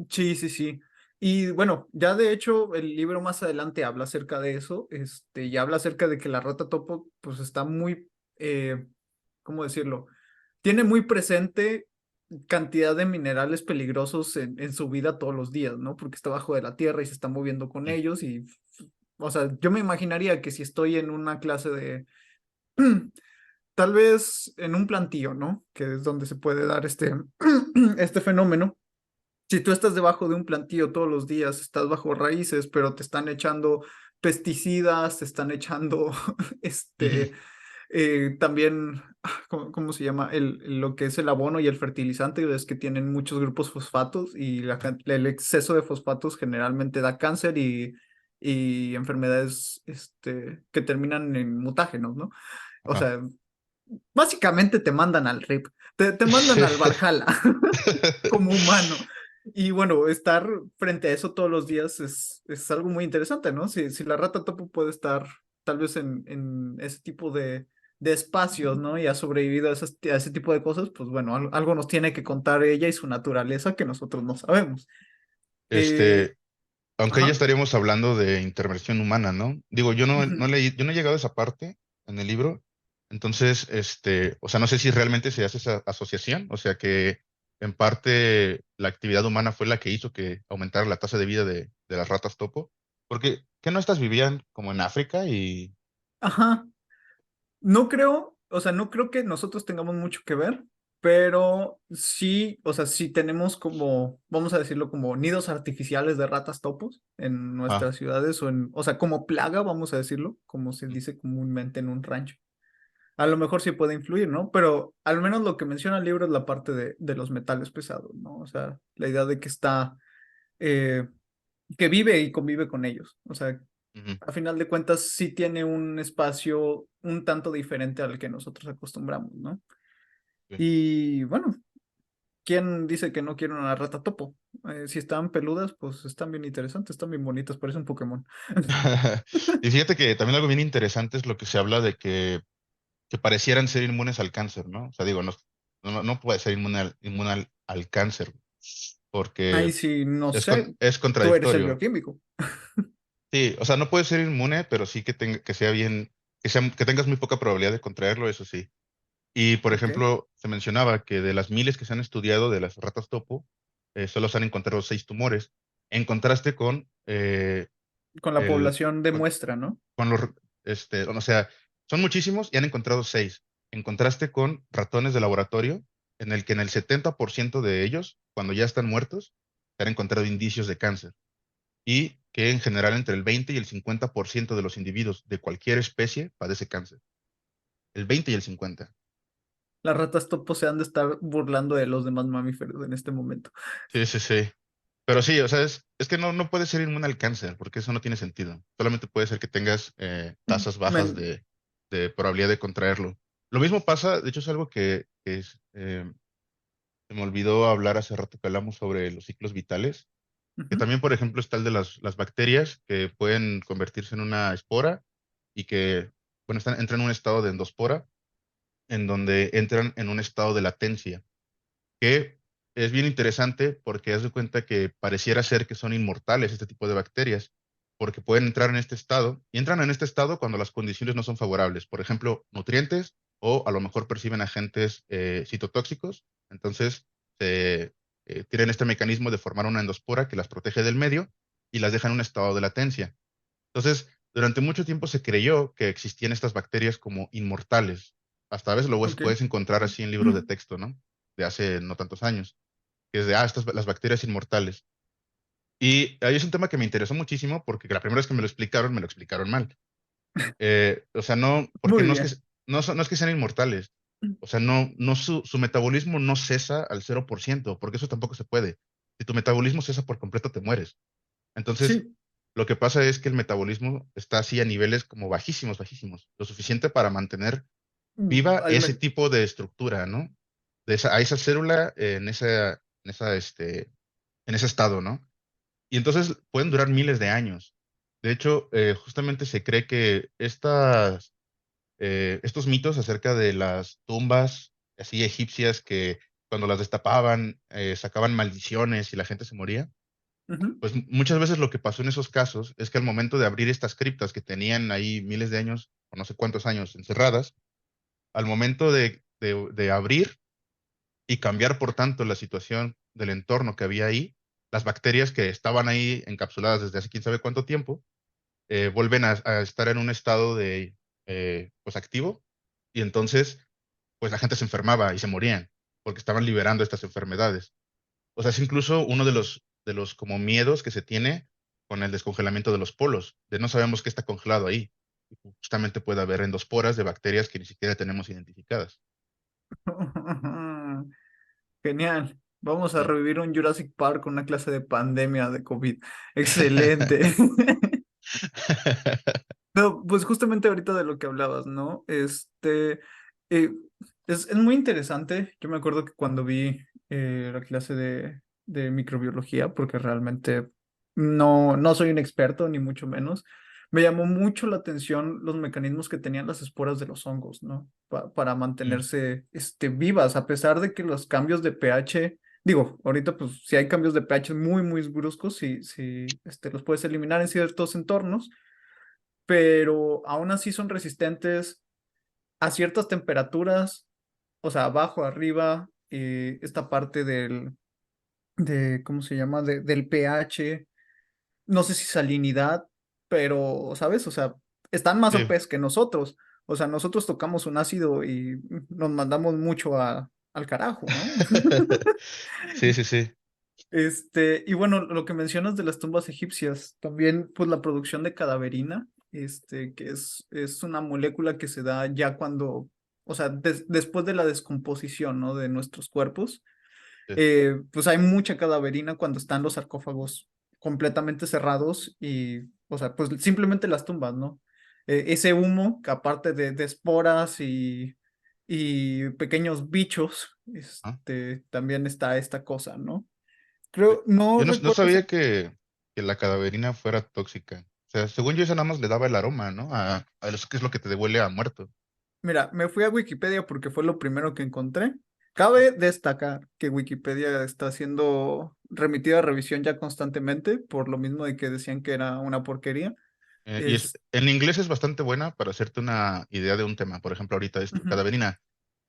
sí, sí, sí. Y bueno, ya de hecho el libro más adelante habla acerca de eso, y habla acerca de que la rata topo, pues está muy, ¿cómo decirlo? Tiene muy presente cantidad de minerales peligrosos en su vida todos los días, ¿no? Porque está bajo de la tierra y se está moviendo con
Mm,
ellos o sea, yo me imaginaría que si estoy en una clase de, tal vez en un plantío, ¿no? Que es donde se puede dar este fenómeno. Si tú estás debajo de un plantío todos los días, estás bajo raíces, pero te están echando pesticidas, te están echando
ujú,
también, ¿cómo se llama? Lo que es el abono y el fertilizante, es que tienen muchos grupos fosfatos y el exceso de fosfatos generalmente da cáncer y enfermedades que terminan en mutágenos, ¿no? O
ajá.
sea, básicamente te mandan al RIP, te mandan al Valhalla como humano. Y bueno, estar frente a eso todos los días es algo muy interesante, ¿no? Si la rata topo puede estar tal vez en ese tipo de espacios, ¿no? Y ha sobrevivido a ese tipo de cosas, pues bueno, algo nos tiene que contar ella y su naturaleza que nosotros no sabemos. Eh,
Este, aunque ya
Ajá.
estaríamos hablando de intervención humana, ¿no? Digo,
Ujú.
yo no he llegado a esa parte en el libro, entonces, o sea, no sé si realmente se hace esa asociación, o sea, que en parte la actividad humana fue la que hizo que aumentara la tasa de vida de las ratas topo, porque, ¿qué no estas vivían como en África y...
Ajá. No creo, o sea, no creo que nosotros tengamos mucho que ver, pero sí, o sea, sí tenemos como, vamos a decirlo, como nidos artificiales de ratas topos en
Ah,
nuestras ciudades o sea, como plaga, vamos a decirlo, como se dice comúnmente en un rancho. A lo mejor sí puede influir, ¿no? Pero al menos lo que menciona el libro es la parte de los metales pesados, ¿no? O sea, la idea de que está, eh, que vive y convive con ellos. O sea,
ujú,
a final de cuentas sí tiene un espacio un tanto diferente al que nosotros acostumbramos, ¿no?
sí.
Y bueno, ¿quién dice que no quiere una rata topo? Si están peludas, pues están bien interesantes, están bien bonitas, parece un Pokémon.
Y fíjate que también algo bien interesante es lo que se habla de que parecieran ser inmunes al cáncer, ¿no? O sea, digo, no puede ser inmune al cáncer,
Ahí
porque
sí, no sé,
es
tú eres el
contradictorio.
bioquímico.
Sí, o sea, no puede ser inmune, pero sí que sea bien, que tengas muy poca probabilidad de contraerlo, eso sí. Y, por
Ok,
ejemplo, se mencionaba que de las miles que se han estudiado de las ratas topo, solo se han encontrado 6 tumores, en contraste con
con la
el,
población de
con,
muestra, ¿no?
con los, o sea, son muchísimos y han encontrado 6, en contraste con ratones de laboratorio, en el que en el 70% de ellos, cuando ya están muertos, se han encontrado indicios de cáncer y que en general entre el 20 y el 50% de los individuos de cualquier especie padece cáncer. El 20 y el 50.
Las ratas topo se han de estar burlando de los demás mamíferos en este momento.
Sí, sí, sí. Pero sí, o sea, es que no puede ser inmune al cáncer, porque eso no tiene sentido. Solamente puede ser que tengas tasas bajas
Men-
de probabilidad de contraerlo. Lo mismo pasa, de hecho es algo se me olvidó hablar hace rato que hablamos sobre los ciclos vitales, que
Ujú.
también, por ejemplo, está el de las bacterias que pueden convertirse en una espora y que, bueno, entran en un estado de endospora, en donde entran en un estado de latencia, que es bien interesante porque haz de cuenta que pareciera ser que son inmortales este tipo de bacterias, porque pueden entrar en este estado y entran en este estado cuando las condiciones no son favorables, por ejemplo, nutrientes o a lo mejor perciben agentes citotóxicos, entonces tienen este mecanismo de formar una endospora que las protege del medio y las deja en un estado de latencia. Entonces, durante mucho tiempo se creyó que existían estas bacterias como inmortales. Hasta a veces
Ok.
puedes encontrar así en libros de texto, ¿no? De hace no tantos años, que es de, las bacterias inmortales. Y ahí es un tema que me interesó muchísimo porque la primera vez que me lo explicaron mal. O sea, no, porque
Muy
no es que,
bien.
no es que sean inmortales. O sea, su metabolismo no cesa al 0%, porque eso tampoco se puede. Si tu metabolismo cesa por completo, te mueres. Entonces,
Sí,
lo que pasa es que el metabolismo está así a niveles como bajísimos, bajísimos, lo suficiente para mantener viva
al
ese
men-
tipo de estructura, ¿no? A esa célula en ese estado, ¿no? Y entonces pueden durar miles de años. De hecho, justamente se cree que estos mitos acerca de las tumbas así egipcias que cuando las destapaban sacaban maldiciones y la gente se moría,
ujú.
pues muchas veces lo que pasó en esos casos es que al momento de abrir estas criptas que tenían ahí miles de años o no sé cuántos años encerradas, al momento de abrir y cambiar, por tanto, la situación del entorno que había ahí, las bacterias que estaban ahí encapsuladas desde hace quién sabe cuánto tiempo, vuelven a estar en un estado de, pues, activo, y entonces, pues la gente se enfermaba y se morían, porque estaban liberando estas enfermedades. O sea, es incluso uno de los como miedos que se tiene con el descongelamiento de los polos, de no sabemos qué está congelado ahí. Y justamente puede haber endosporas de bacterias que ni siquiera tenemos identificadas.
Genial. Vamos a
Sí.
revivir un Jurassic Park con una clase de pandemia de COVID. Excelente. No, pues justamente ahorita de lo que hablabas, ¿no? Eh, es muy interesante. Yo me acuerdo que cuando vi la clase de microbiología, porque realmente no soy un experto, ni mucho menos, me llamó mucho la atención los mecanismos que tenían las esporas de los hongos, ¿no? Para
Mm,
mantenerse vivas, a pesar de que los cambios de pH Digo, ahorita pues si hay cambios de pH muy, muy bruscos, si los puedes eliminar en ciertos entornos, pero aún así son resistentes a ciertas temperaturas, o sea, abajo, arriba, esta parte ¿cómo se llama? Del pH, no sé si salinidad, pero, ¿sabes? O sea, están más
Sí.
OPs que nosotros. O sea, nosotros tocamos un ácido y nos mandamos mucho al carajo, ¿no?
Sí, sí, sí.
Y bueno, lo que mencionas de las tumbas egipcias, también pues la producción de cadaverina, que es una molécula que se da ya cuando, o sea, después de la descomposición, ¿no? De nuestros cuerpos,
Sí.
pues hay mucha cadaverina cuando están los sarcófagos completamente cerrados y, o sea, pues simplemente las tumbas, ¿no? Ese humo, que aparte de esporas y pequeños bichos,
Ah,
también está esta cosa, ¿no?
sí.
Creo, no
Yo no
recuerdo
sabía que la cadaverina fuera tóxica. O sea, según yo, eso nada más le daba el aroma, ¿no? A los que es lo que te devuelve a muerto.
Mira, me fui a Wikipedia porque fue lo primero que encontré. Cabe destacar que Wikipedia está siendo remitida a revisión ya constantemente, por lo mismo de que decían que era una porquería. Es,
En inglés es bastante buena para hacerte una idea de un tema. Por ejemplo, ahorita esto,
ujú.
cadaverina.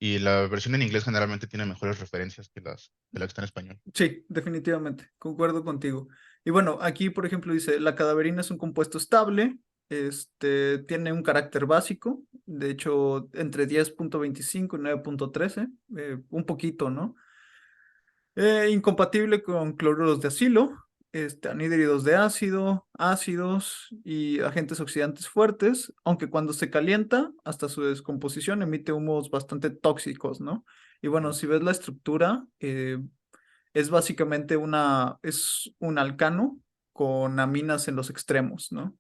Y la versión en inglés generalmente tiene mejores referencias que la que está en español.
Sí, definitivamente, concuerdo contigo. Y bueno, aquí, por ejemplo, dice, la cadaverina es un compuesto estable, tiene un carácter básico, de hecho, entre 10,25 y 9,13, un poquito, ¿no? Incompatible con cloruros de asilo, anhídridos de ácido, ácidos y agentes oxidantes fuertes, aunque cuando se calienta, hasta su descomposición, emite humos bastante tóxicos, ¿no? Y bueno,
Ujú.
si ves la estructura, es básicamente es un alcano con aminas en los extremos, ¿no?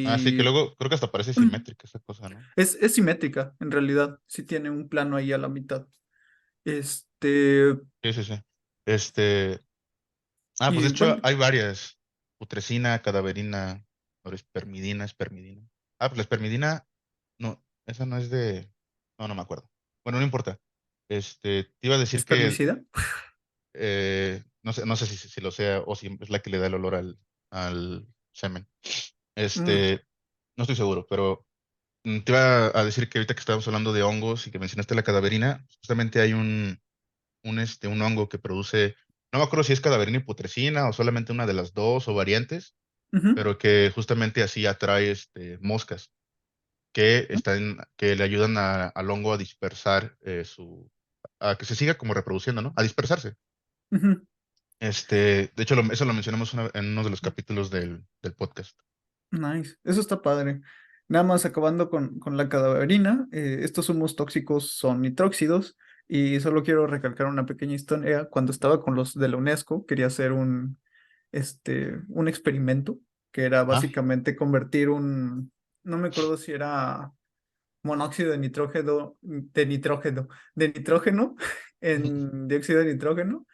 Ah, sí, que
Y
luego creo que hasta parece simétrica esa cosa, ¿no?
es simétrica, en realidad, sí tiene un plano ahí a la mitad. Este,
Sí, sí, sí. Este, pues
y
de hecho
bueno,
hay varias. Putrescina, cadaverina, o espermidina. Pues la espermidina, no, esa no es de, no me acuerdo. Bueno, no importa. Te iba a decir que,
espermicida.
no sé si lo sea o si es la que le da el olor al semen.
Mm,
Este, no estoy seguro, pero te iba a decir que ahorita que estábamos hablando de hongos y que mencionaste la cadaverina, justamente hay un hongo que produce, no me acuerdo si es cadaverina y putrescina o solamente una de las dos o variantes,
ujú.
pero que justamente así atrae moscas que le ayudan al hongo a dispersar a que se siga como reproduciendo, ¿no? A dispersarse.
Ujú.
De hecho, eso lo mencionamos en uno de los capítulos del podcast.
Nice, eso está padre. Nada más acabando con la cadaverina, estos humos tóxicos son nitróxidos y solo quiero recalcar una pequeña historia. Cuando estaba con los de la UNESCO, quería hacer un experimento que era
Ah,
básicamente convertir no me acuerdo si era monóxido de nitrógeno en dióxido de nitrógeno.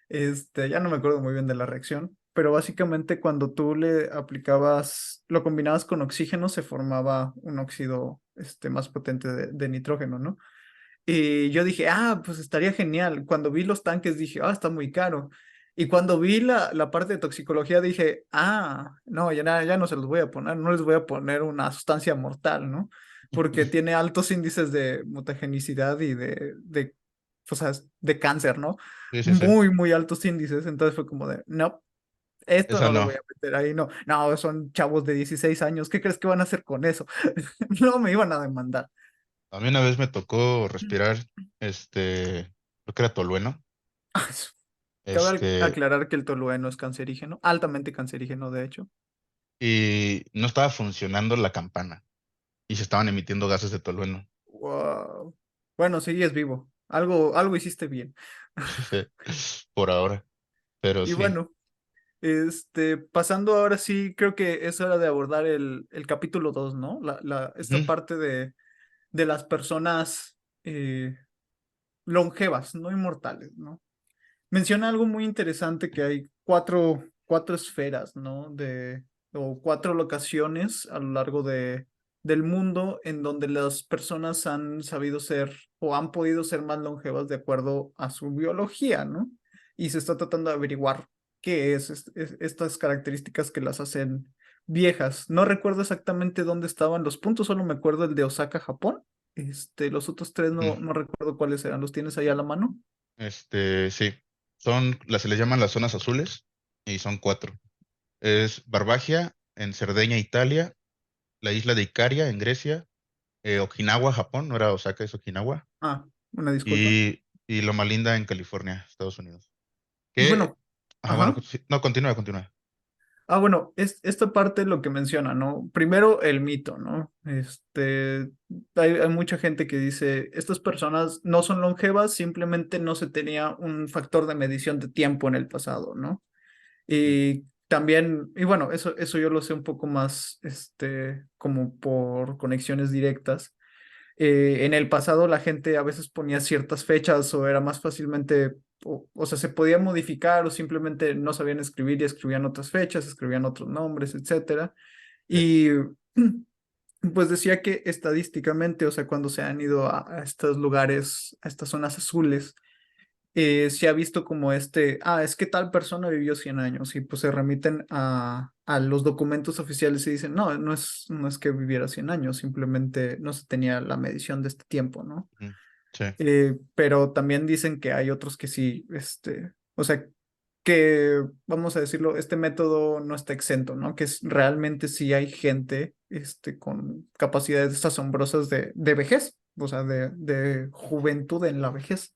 Ya no me acuerdo muy bien de la reacción, pero básicamente cuando tú le aplicabas, lo combinabas con oxígeno, se formaba un óxido, más potente de nitrógeno, ¿no? Y yo dije, pues estaría genial. Cuando vi los tanques dije, está muy caro. Y cuando vi la parte de toxicología dije, no, ya no se los voy a poner, no les voy a poner una sustancia mortal, ¿no? Porque tiene altos índices de mutagenicidad y o sea, de cáncer, ¿no?
sí, sí, sí.
Muy, muy altos índices. Entonces fue como de, no, esto
Esa
no lo
no.
voy a meter ahí, no, no, son chavos de 16 años, ¿qué crees que van a hacer con eso? No me iban a demandar.
A mí una vez me tocó respirar, creo que era tolueno.
Cabe
Este,
aclarar que el tolueno es cancerígeno, altamente cancerígeno, de hecho.
y no estaba funcionando la campana y se estaban emitiendo gases de tolueno.
Wow. Bueno, sigues vivo. Algo hiciste bien.
Por ahora, pero
Y
sí.
bueno, pasando ahora sí, creo que es hora de abordar el capítulo 2, ¿no? Esta
Ujú,
parte de las personas longevas, no inmortales, ¿no? Menciona algo muy interesante que hay cuatro esferas, ¿no? O cuatro locaciones a lo largo del mundo en donde las personas han sabido ser o han podido ser más longevas de acuerdo a su biología, ¿no? y se está tratando de averiguar qué estas características que las hacen viejas. No recuerdo exactamente dónde estaban los puntos, solo me acuerdo el de Osaka, Japón. Los otros tres
Mm,
no recuerdo cuáles eran. ¿Los tienes ahí a la mano?
sí, se les llaman las zonas azules y son cuatro. Es Barbagia en Cerdeña, Italia, la isla de Icaria en Grecia, Okinawa, Japón, no era Osaka, es Okinawa,
Ah, una disculpa.
y Loma Linda en California, Estados Unidos. Que,
Bueno,
ajá, bueno,
ajá.
sí, no, continúa.
Bueno, esta parte es lo que menciona, ¿no? Primero, el mito, ¿no? Hay mucha gente que dice, estas personas no son longevas, simplemente no se tenía un factor de medición de tiempo en el pasado, ¿no?
Mm,
Y también, y bueno, eso yo lo sé un poco más, como por conexiones directas. En el pasado la gente a veces ponía ciertas fechas o era más fácilmente, o sea, se podía modificar o simplemente no sabían escribir y escribían otras fechas, escribían otros nombres, etcétera.
sí,
Y pues decía que estadísticamente, o sea, cuando se han ido a estos lugares, a estas zonas azules, se ha visto como es que tal persona vivió 100 años y pues se remiten a los documentos oficiales y dicen, no es que viviera 100 años, simplemente no se tenía la medición de este tiempo, ¿no?
mm, sí,
Pero también dicen que hay otros que sí, o sea, que, vamos a decirlo, este método no está exento, ¿no? Realmente sí hay gente, con capacidades asombrosas de vejez, o sea, de juventud en la vejez.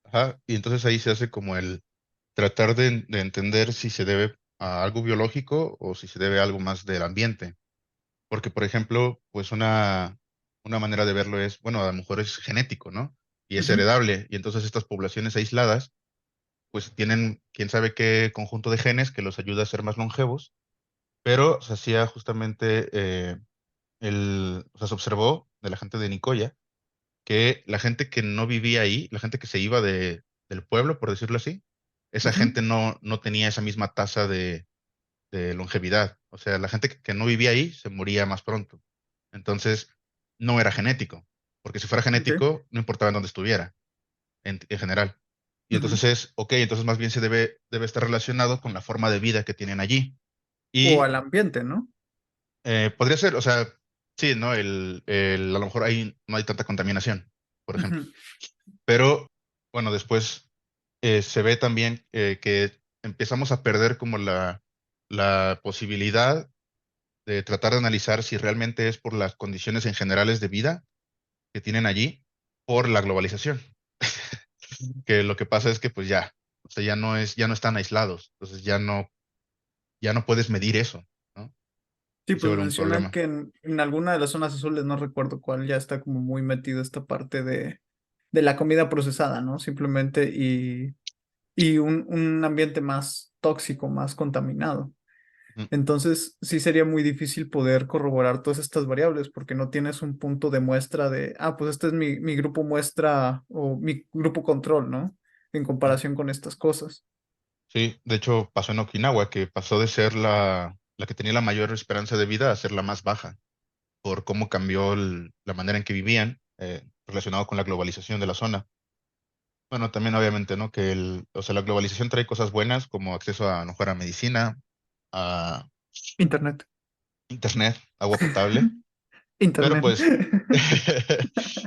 ajá, y entonces ahí se hace como el tratar de entender si se debe a algo biológico o si se debe a algo más del ambiente. Porque, por ejemplo, pues una manera de verlo es, bueno, a lo mejor es genético, ¿no? Y es
Ujú.
heredable. Y entonces estas poblaciones aisladas, pues tienen quién sabe qué conjunto de genes que los ayuda a ser más longevos, pero se hacía justamente, o sea, se observó de la gente de Nicoya que la gente que no vivía ahí, la gente que se iba del pueblo, por decirlo así, esa
Ujú.
gente no tenía esa misma tasa de longevidad. O sea, la gente que no vivía ahí se moría más pronto. Entonces, no era genético, porque si fuera
Ok.
genético, no importaba en dónde estuviera, en general. Y
Ujú.
entonces ok, entonces más bien debe estar relacionado con la forma de vida que tienen allí.
O
Y
al ambiente, ¿no?
podría ser, o sea, sí, ¿no? A lo mejor ahí no hay tanta contaminación, por ejemplo.
Ujú.
Pero, bueno, después se ve también que empezamos a perder como la posibilidad de tratar de analizar si realmente es por las condiciones en generales de vida que tienen allí, por la globalización. Que lo que pasa es que pues ya, o sea, ya no están aislados, entonces ya no puedes medir eso, ¿no?
Sí,
Y se
pues
vuelve un
mencionan
problema.
que en alguna de las zonas azules, no recuerdo cuál, ya está como muy metido esta parte de la comida procesada, ¿no? Simplemente y un ambiente más tóxico, más contaminado.
Ujú.
Entonces, sí sería muy difícil poder corroborar todas estas variables porque no tienes un punto de muestra pues este es mi grupo muestra o mi grupo control, ¿no? En
Ujú.
comparación con estas cosas.
Sí, de hecho pasó en Okinawa, que pasó de ser la que tenía la mayor esperanza de vida a ser la más baja, por cómo cambió la manera en que vivían, relacionado con la globalización de la zona. Bueno, también obviamente, ¿no? O sea, la globalización trae cosas buenas como acceso a, lo mejor a medicina, a
Internet.
internet, agua potable, pero
Internet.
pues,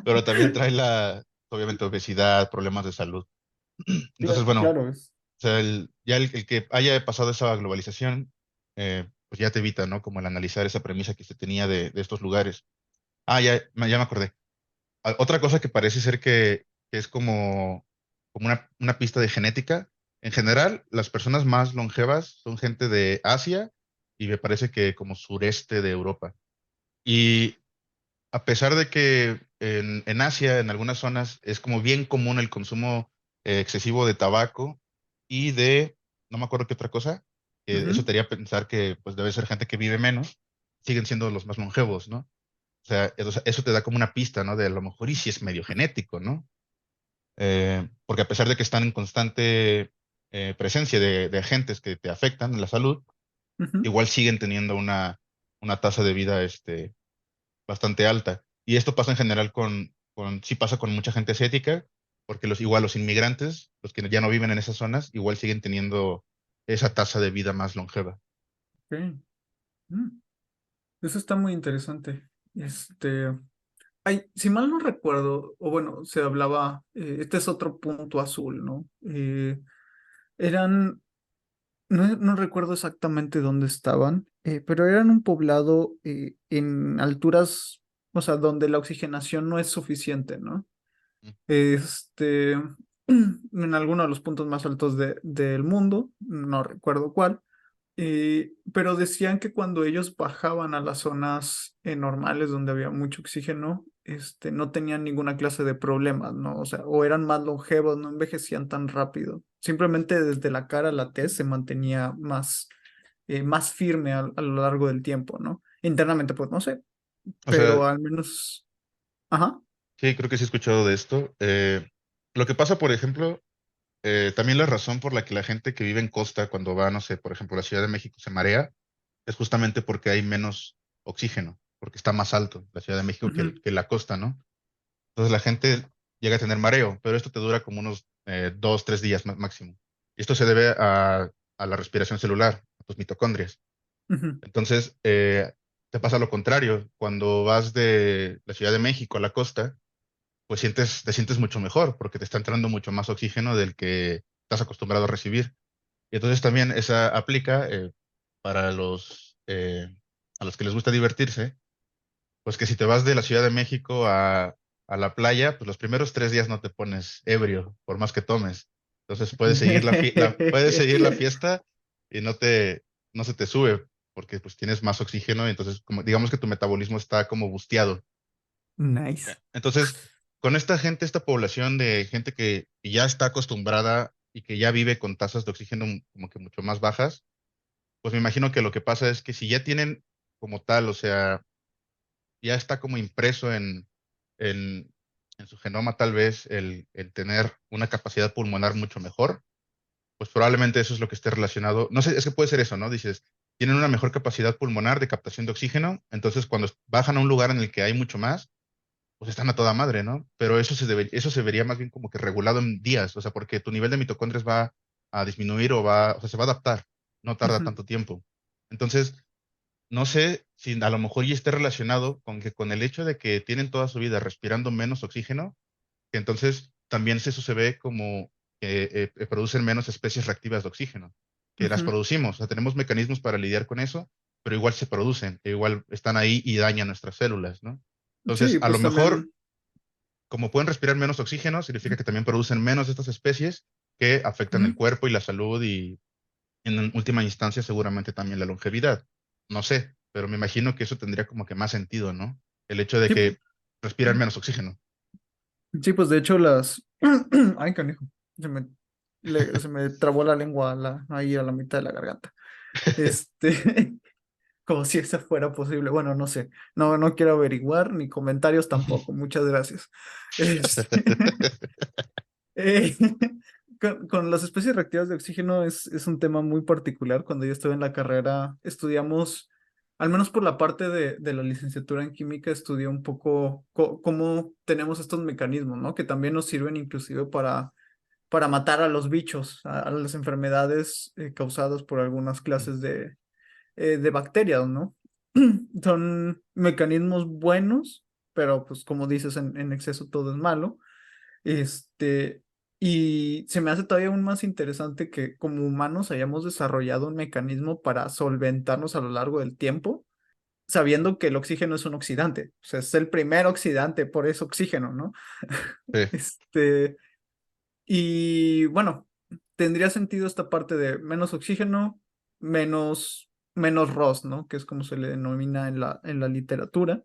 pero también trae obviamente, obesidad, problemas de salud. Entonces, bueno, o
Claro, es.
sea, el que haya pasado esa globalización, pues ya te evita, ¿no? Como el analizar esa premisa que se tenía de estos lugares. Ah, ya me acordé. Otra cosa que parece ser que es como una pista de genética. En general, las personas más longevas son gente de Asia y me parece que como sureste de Europa. Y a pesar de que en Asia, en algunas zonas, es como bien común el consumo excesivo de tabaco y no me acuerdo qué otra cosa, eso
Ujú.
te haría pensar que pues debe ser gente que vive menos, siguen siendo los más longevos, ¿no? O sea, eso te da como una pista, ¿no? De a lo mejor y si es medio genético, ¿no? Porque a pesar de que están en constante presencia de agentes que te afectan en la salud,
Ujú.
igual siguen teniendo una tasa de vida bastante alta. Y esto pasa en general sí pasa con mucha gente asiática, porque igual los inmigrantes, los que ya no viven en esas zonas, igual siguen teniendo esa tasa de vida más longeva.
Ok. Mm, Eso está muy interesante. Ay, si mal no recuerdo, o bueno, se hablaba, este es otro punto azul, ¿no? Eran, no recuerdo exactamente dónde estaban, pero eran un poblado en alturas, o sea, donde la oxigenación no es suficiente, ¿no?
Mm.
En alguno de los puntos más altos del mundo, no recuerdo cuál. Pero decían que cuando ellos bajaban a las zonas normales donde había mucho oxígeno, no tenían ninguna clase de problemas, ¿no? O sea, o eran más longevos, no envejecían tan rápido. Simplemente desde la cara la tez se mantenía más firme a lo largo del tiempo, ¿no? Internamente, pues no sé,
O sea,
pero al menos, ajá.
sí, creo que sí he escuchado de esto. Lo que pasa, por ejemplo, también la razón por la que la gente que vive en costa, cuando va, no sé, por ejemplo, a la Ciudad de México se marea, es justamente porque hay menos oxígeno, porque está más alto la Ciudad de México que,
Ujú.
que la costa, ¿no? Entonces la gente llega a tener mareo, pero esto te dura como unos 2, 3 días máximo. Y esto se debe a la respiración celular, a tus mitocondrias.
Ujú.
Entonces, te pasa lo contrario. Cuando vas de la Ciudad de México a la costa, pues te sientes mucho mejor porque te está entrando mucho más oxígeno del que estás acostumbrado a recibir. Y entonces también esa aplica para a los que les gusta divertirse, pues que si te vas de la Ciudad de México a la playa, pues los primeros 3 días no te pones ebrio, por más que tomes. Entonces puedes seguir la fiesta y no se te sube, porque pues tienes más oxígeno y entonces como, digamos que tu metabolismo está como busteado.
Nice.
Entonces, con esta gente, esta población de gente que ya está acostumbrada y que ya vive con tasas de oxígeno como que mucho más bajas, pues me imagino que lo que pasa es que si ya tienen como tal, o sea, ya está como impreso en, en su genoma tal vez el tener una capacidad pulmonar mucho mejor, pues probablemente eso es lo que esté relacionado. No sé, es que puede ser eso, ¿no? Dices, tienen una mejor capacidad pulmonar de captación de oxígeno, entonces cuando bajan a un lugar en el que hay mucho más, pues están a toda madre, ¿no? Pero eso se vería más bien como que regulado en días, o sea, porque tu nivel de mitocondrias va a disminuir o sea, se va a adaptar, no tarda
Ujú,
tanto tiempo. Entonces, no sé si a lo mejor ya esté relacionado con que con el hecho de que tienen toda su vida respirando menos oxígeno, que entonces también eso se ve como que producen menos especies reactivas de oxígeno, que las
ujú.
producimos, o sea, tenemos mecanismos para lidiar con eso, pero igual se producen, e igual están ahí y dañan nuestras células, ¿no? Entonces,
Sí,
a lo
pues
mejor,
también.
como pueden respirar menos oxígeno, significa que también producen menos de estas especies que afectan el
Ujú,
cuerpo y la salud y en última instancia seguramente también la longevidad. No sé, pero me imagino que eso tendría como que más sentido, ¿no? El hecho de
sí,
que respiran menos oxígeno.
sí, pues de hecho las... Ay, canijo. Se me, se me trabó la lengua ahí a la mitad de la garganta. Como si eso fuera posible. Bueno, no sé. No quiero averiguar, ni comentarios tampoco. Muchas gracias. Este, eh, con las especies reactivas de oxígeno es un tema muy particular. Cuando yo estuve en la carrera, estudiamos, al menos por la parte de la licenciatura en química, estudié un poco cómo tenemos estos mecanismos, ¿no? Que también nos sirven inclusive para matar a los bichos, a las enfermedades causadas por algunas clases de bacterias, ¿no? Son mecanismos buenos, pero pues como dices, en exceso todo es malo. Este, y se me hace todavía aún más interesante que como humanos hayamos desarrollado un mecanismo para solventarnos a lo largo del tiempo, sabiendo que el oxígeno es un oxidante. O sea, es el primer oxidante, por eso oxígeno, ¿no?
Sí.
Este, y bueno, tendría sentido esta parte de menos oxígeno, menos ROS, ¿no? Que es como se le denomina en la literatura.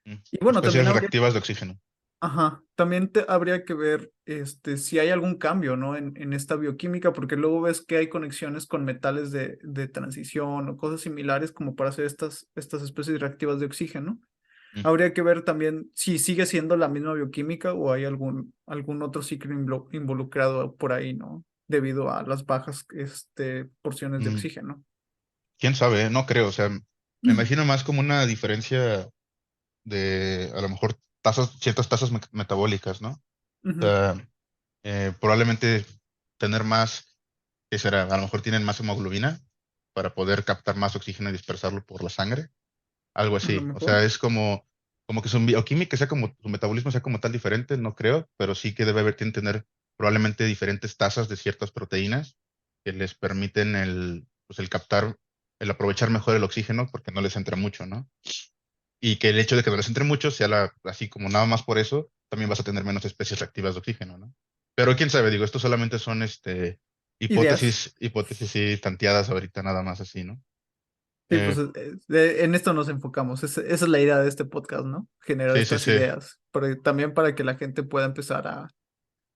Mm.
Y bueno,
Especies
también habría,
reactivas de oxígeno.
ajá, también habría que ver si hay algún cambio, ¿no? En esta bioquímica, porque luego ves que hay conexiones con metales de transición o cosas similares como para hacer estas especies reactivas de oxígeno.
Mm.
Habría que ver también si sigue siendo la misma bioquímica o hay algún otro ciclo involucrado por ahí, ¿no? Debido a las bajas porciones de
Mm.
oxígeno.
¿Quién sabe? No creo. O sea, me imagino más como una diferencia de a lo mejor ciertas tasas metabólicas, ¿no? O
Ujú,
sea, Probablemente tener más, ¿qué será? A lo mejor tienen más hemoglobina para poder captar más oxígeno y dispersarlo por la sangre, algo
A lo
así. O
mejor.
sea, es como que su bioquímica sea como, su metabolismo sea como tal diferente, no creo, pero sí que debe haber, tienen que tener probablemente diferentes tasas de ciertas proteínas que les permiten pues el captar, el aprovechar mejor el oxígeno porque no les entra mucho, ¿no? Y que el hecho de que no les entre mucho sea así como nada más por eso, también vas a tener menos especies reactivas de oxígeno, ¿no? Pero quién sabe, digo, esto solamente son
Ideas.
hipótesis y tanteadas ahorita nada más así, ¿no?
Sí, pues
Eh,
en esto nos enfocamos. Esa es la idea de este podcast, ¿no? Generar
sí, sí,
estas
sí,
ideas, pero también para que la gente pueda empezar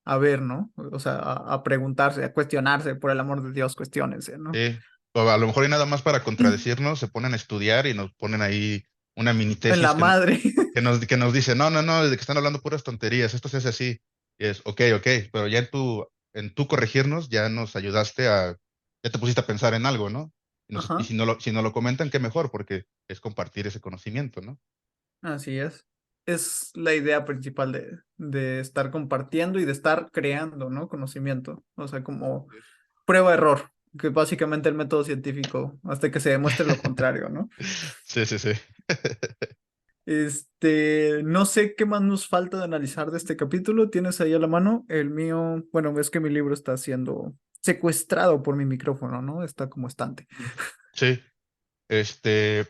a ver, ¿no? O sea, a preguntarse, a cuestionarse, por el amor de Dios, cuestionense, ¿no?
sí. O a lo mejor hay nada más para contradecirnos, se ponen a estudiar y nos ponen ahí una mini
En la
tesis
madre.
que nos dice, no, no, no, de que están hablando puras tonterías, esto se hace así. Y es, ok, ok, pero ya en tu corregirnos ya nos ayudaste ya te pusiste a pensar en algo, ¿no? Y
Ajá,
si no lo comentan, qué mejor, porque es compartir ese conocimiento, ¿no?
así es. Es la idea principal de estar compartiendo y de estar creando, ¿no? Conocimiento. O sea, como prueba-error, que es básicamente el método científico, hasta que se demuestre lo contrario, ¿no?
Sí, sí, sí.
No sé qué más nos falta de analizar de este capítulo. ¿Tienes ahí a la mano? El mío, bueno, ves que mi libro está siendo secuestrado por mi micrófono, ¿no? Está como estante.
Sí, este,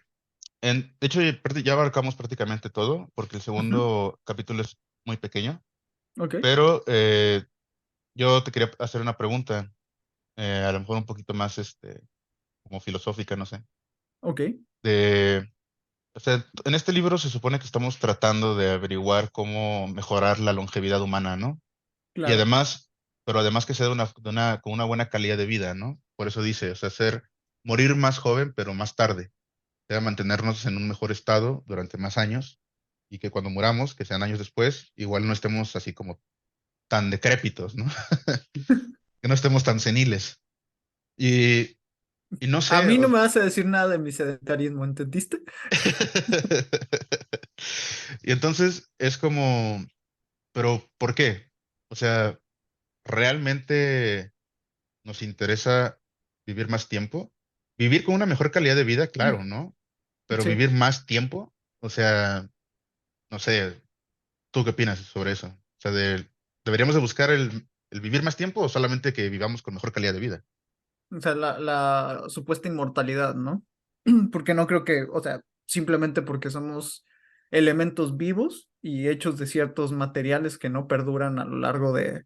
de hecho, ya abarcamos prácticamente todo, porque el
Ujú.
segundo capítulo es muy pequeño,
Ok,
pero yo te quería hacer una pregunta, a lo mejor un poquito más, como filosófica, no sé.
ok,
De, o sea, en este libro se supone que estamos tratando de averiguar cómo mejorar la longevidad humana, ¿no? Y
claro.
además, pero además que sea con una buena calidad de vida, ¿no? Por eso dice, o sea, morir más joven, pero más tarde. O sea, mantenernos en un mejor estado durante más años y que cuando muramos, que sean años después, igual no estemos así como tan decrépitos, ¿no? Que no estemos tan seniles. Y, y no
A
sé,
mí no me vas a decir nada de mi sedentarismo, ¿entendiste?
y entonces es como, pero ¿por qué? O sea, ¿realmente nos interesa vivir más tiempo? Vivir con una mejor calidad de vida, claro, ¿no? Pero
Sí.
vivir más tiempo, o sea, no sé, ¿tú qué opinas sobre eso? O sea, ¿deberíamos de buscar el vivir más tiempo o solamente que vivamos con mejor calidad de vida?
O sea, la supuesta inmortalidad, ¿no? Porque no creo que, o sea, simplemente porque somos elementos vivos y hechos de ciertos materiales que no perduran a lo largo de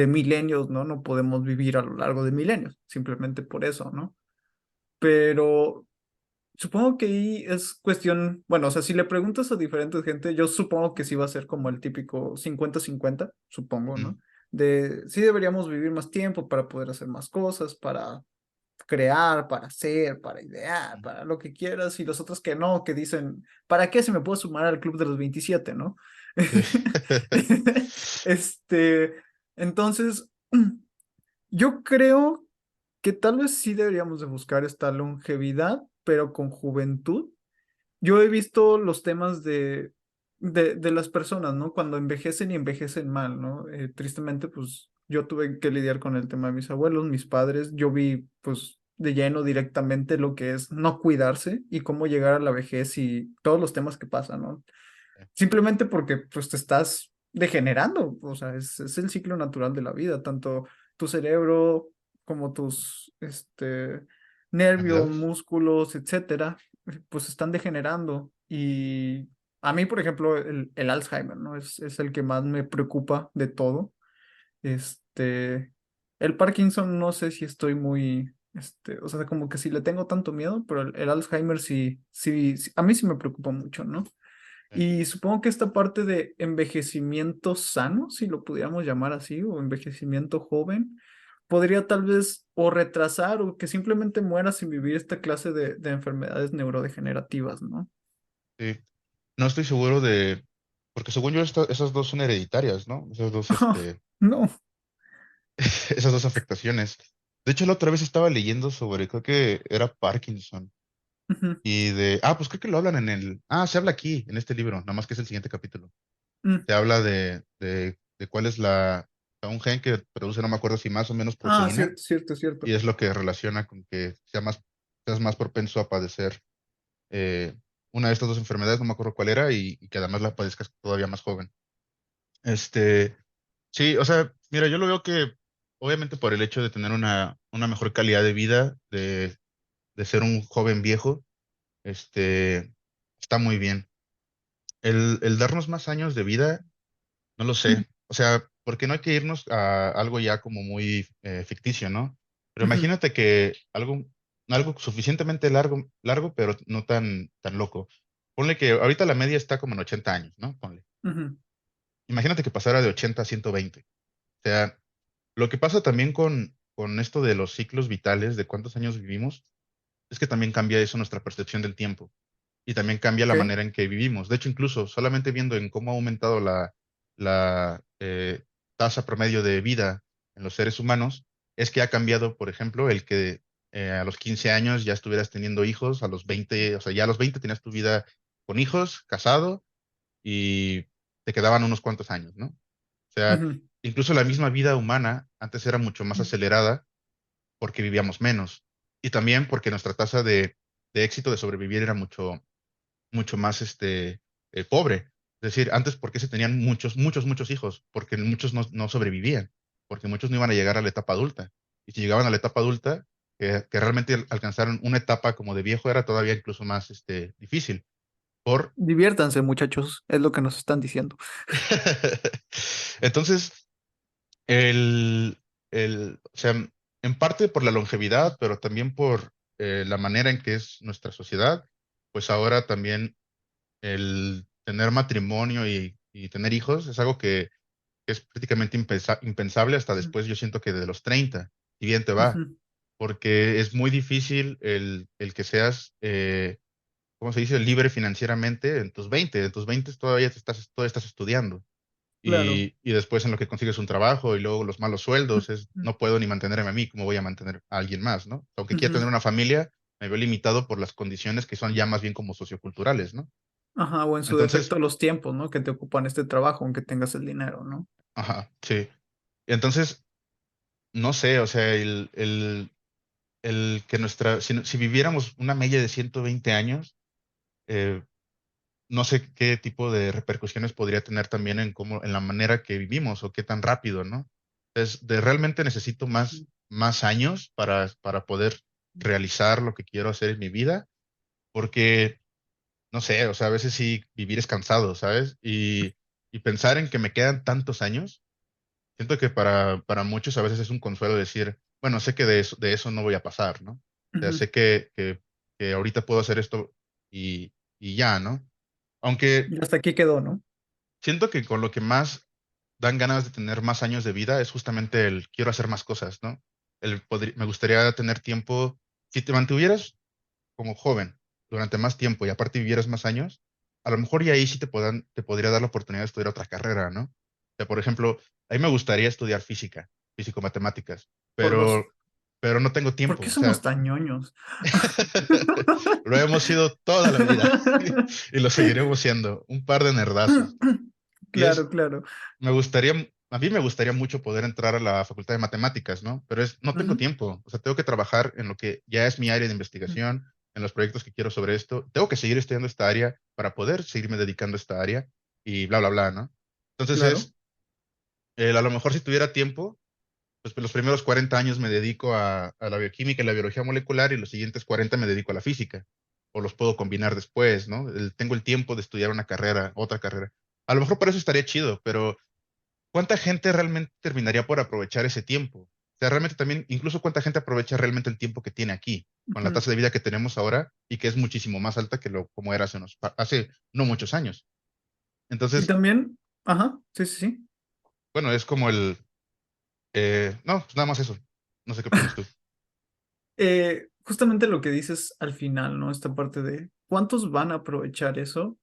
milenios, ¿no? No podemos vivir a lo largo de milenios, simplemente por eso, ¿no? Pero supongo que ahí es cuestión, bueno, o sea, si le preguntas a diferentes gente, yo supongo que sí va a ser como el típico 50-50, supongo,
Ujú,
¿no? De sí deberíamos vivir más tiempo para poder hacer más cosas, para crear, para hacer, para idear,
ujú.
para lo que quieras, y los otros que no, que dicen, ¿para qué se me puede sumar al club de los 27, no?
Sí.
Este, entonces, yo creo que tal vez sí deberíamos de buscar esta longevidad, pero con juventud. Yo he visto los temas de las personas, ¿no? Cuando envejecen y envejecen mal, ¿no? Tristemente, pues yo tuve que lidiar con el tema de mis abuelos, mis padres. Yo vi, pues, de lleno directamente lo que es no cuidarse y cómo llegar a la vejez y todos los temas que pasan, ¿no? Simplemente porque, pues, te estás degenerando. O sea, es el ciclo natural de la vida, tanto tu cerebro como tus, nervios,
¿Extremidades?
músculos, etcétera, pues están degenerando. Y a mí, por ejemplo, el Alzheimer, ¿no? Es el que más me preocupa de todo. Este, el Parkinson no sé si estoy muy, o sea, como que si le tengo tanto miedo, pero el Alzheimer sí, sí, a mí sí me preocupa mucho, ¿no?
Sí,
Y supongo que esta parte de envejecimiento sano, si lo pudiéramos llamar así, o envejecimiento joven, podría tal vez o retrasar o que simplemente muera sin vivir esta clase de enfermedades neurodegenerativas, ¿no?
sí. No estoy seguro porque según yo esas dos son hereditarias, ¿no?
No.
Esas dos afectaciones. De hecho, la otra vez estaba leyendo sobre, creo que era Parkinson.
Ujú,
Pues creo que lo hablan se habla aquí, en este libro, nada más que es el siguiente capítulo.
mm,
Se habla de cuál es sea, un gen que produce, no me acuerdo si más o menos
Ah,
proteína,
cierto, cierto,
y
cierto.
es lo que relaciona con que seas más propenso a padecer eh, una de estas dos enfermedades, no me acuerdo cuál era, y que además la padezcas todavía más joven. Este, sí, o sea, mira, yo lo veo que obviamente por el hecho de tener una mejor calidad de vida, de ser un joven viejo, está muy bien. El darnos más años de vida, no lo sé. O sea, porque no hay que irnos a algo ya como muy ficticio, ¿no? Pero
Ujú,
imagínate que algo suficientemente largo, pero no tan loco. Ponle que ahorita la media está como en 80 años, ¿no? Ponle.
ujú,
Imagínate que pasara de 80 a 120. O sea, lo que pasa también con esto de los ciclos vitales, de cuántos años vivimos, es que también cambia eso nuestra percepción del tiempo y también cambia
ok.
la manera en que vivimos. De hecho, incluso solamente viendo en cómo ha aumentado la tasa promedio de vida en los seres humanos, es que ha cambiado, por ejemplo, el que a los 15 años ya estuvieras teniendo hijos, a los 20, o sea, ya a los 20 tenías tu vida con hijos, casado y te quedaban unos cuantos años, ¿no? O sea,
Ujú,
incluso la misma vida humana antes era mucho más acelerada porque vivíamos menos y también porque nuestra tasa de éxito de sobrevivir era mucho más pobre. Es decir, antes, ¿por qué se tenían muchos hijos? Porque muchos no sobrevivían, porque muchos no iban a llegar a la etapa adulta. Y si llegaban a la etapa adulta, que realmente alcanzaron una etapa como de viejo, era todavía incluso más difícil. Por...
diviértanse, muchachos, es lo que nos están diciendo.
Entonces, o sea, en parte por la longevidad, pero también por la manera en que es nuestra sociedad, pues ahora también el tener matrimonio y tener hijos es algo que es prácticamente impensable hasta después, yo siento que de los 30 y bien te va,
Ujú,
porque es muy difícil el que seas, ¿cómo se dice?, libre financieramente en tus 20. En tus 20 todavía estás estudiando.
claro.
Y después en lo que consigues un trabajo y luego los malos sueldos, no puedo ni mantenerme a mí, ¿cómo voy a mantener a alguien más, no? Aunque quiera
Ujú.
tener una familia, me veo limitado por las condiciones que son ya más bien como socioculturales, ¿no?
Ajá, o en su
Entonces,
defecto los tiempos, ¿no? Que te ocupan este trabajo, aunque tengas el dinero, ¿no?
ajá, sí. Entonces, no sé, o sea, el que si viviéramos una media de 120 años, eh, no sé qué tipo de repercusiones podría tener también en la manera que vivimos o qué tan rápido, ¿no? Realmente necesito más años para poder realizar lo que quiero hacer en mi vida, porque, no sé, o sea, a veces sí vivir es cansado, ¿sabes? Y pensar en que me quedan tantos años. Siento que para muchos a veces es un consuelo decir, bueno, sé que de eso no voy a pasar, ¿no? O sea,
Ujú.
sé que ahorita puedo hacer esto y ya, ¿no? Aunque
Y hasta aquí quedó, ¿no?
siento que con lo que más dan ganas de tener más años de vida es justamente el quiero hacer más cosas, ¿no? Me gustaría tener tiempo, si te mantuvieras como joven durante más tiempo y aparte vivieras más años, a lo mejor y ahí sí te podría dar la oportunidad de estudiar otra carrera, ¿no? O sea, por ejemplo, a mí me gustaría estudiar física, físico-matemáticas,
Por dos.
pero no tengo
¿Por
tiempo,
qué
o sea,
somos tan ñoños?
lo hemos sido toda la vida y lo seguiremos siendo, un par de nerdazos. Y
Claro, claro.
me gustaría, a mí me gustaría mucho poder entrar a la Facultad de Matemáticas, ¿no? Pero no tengo
Ujú.
tiempo, o sea, tengo que trabajar en lo que ya es mi área de investigación, en los proyectos que quiero sobre esto. Tengo que seguir estudiando esta área para poder seguirme dedicando a esta área y bla, bla, bla, ¿no? Entonces
Claro.
a lo mejor si tuviera tiempo, pues los primeros 40 años me dedico a la bioquímica y la biología molecular y los siguientes 40 me dedico a la física, o los puedo combinar después, ¿no? Tengo el tiempo de estudiar una carrera, otra carrera. A lo mejor para eso estaría chido, pero ¿cuánta gente realmente terminaría por aprovechar ese tiempo? O sea, realmente también, incluso cuánta gente aprovecha realmente el tiempo que tiene aquí, con la
Ujú.
tasa de vida que tenemos ahora y que es muchísimo más alta que como era hace no muchos años.
Y
Entonces,
también, ajá, sí, sí, sí.
bueno, es como no, pues nada más eso. No sé qué opinas tú.
Justamente lo que dices al final, ¿no? Esta parte de cuántos van a aprovechar eso.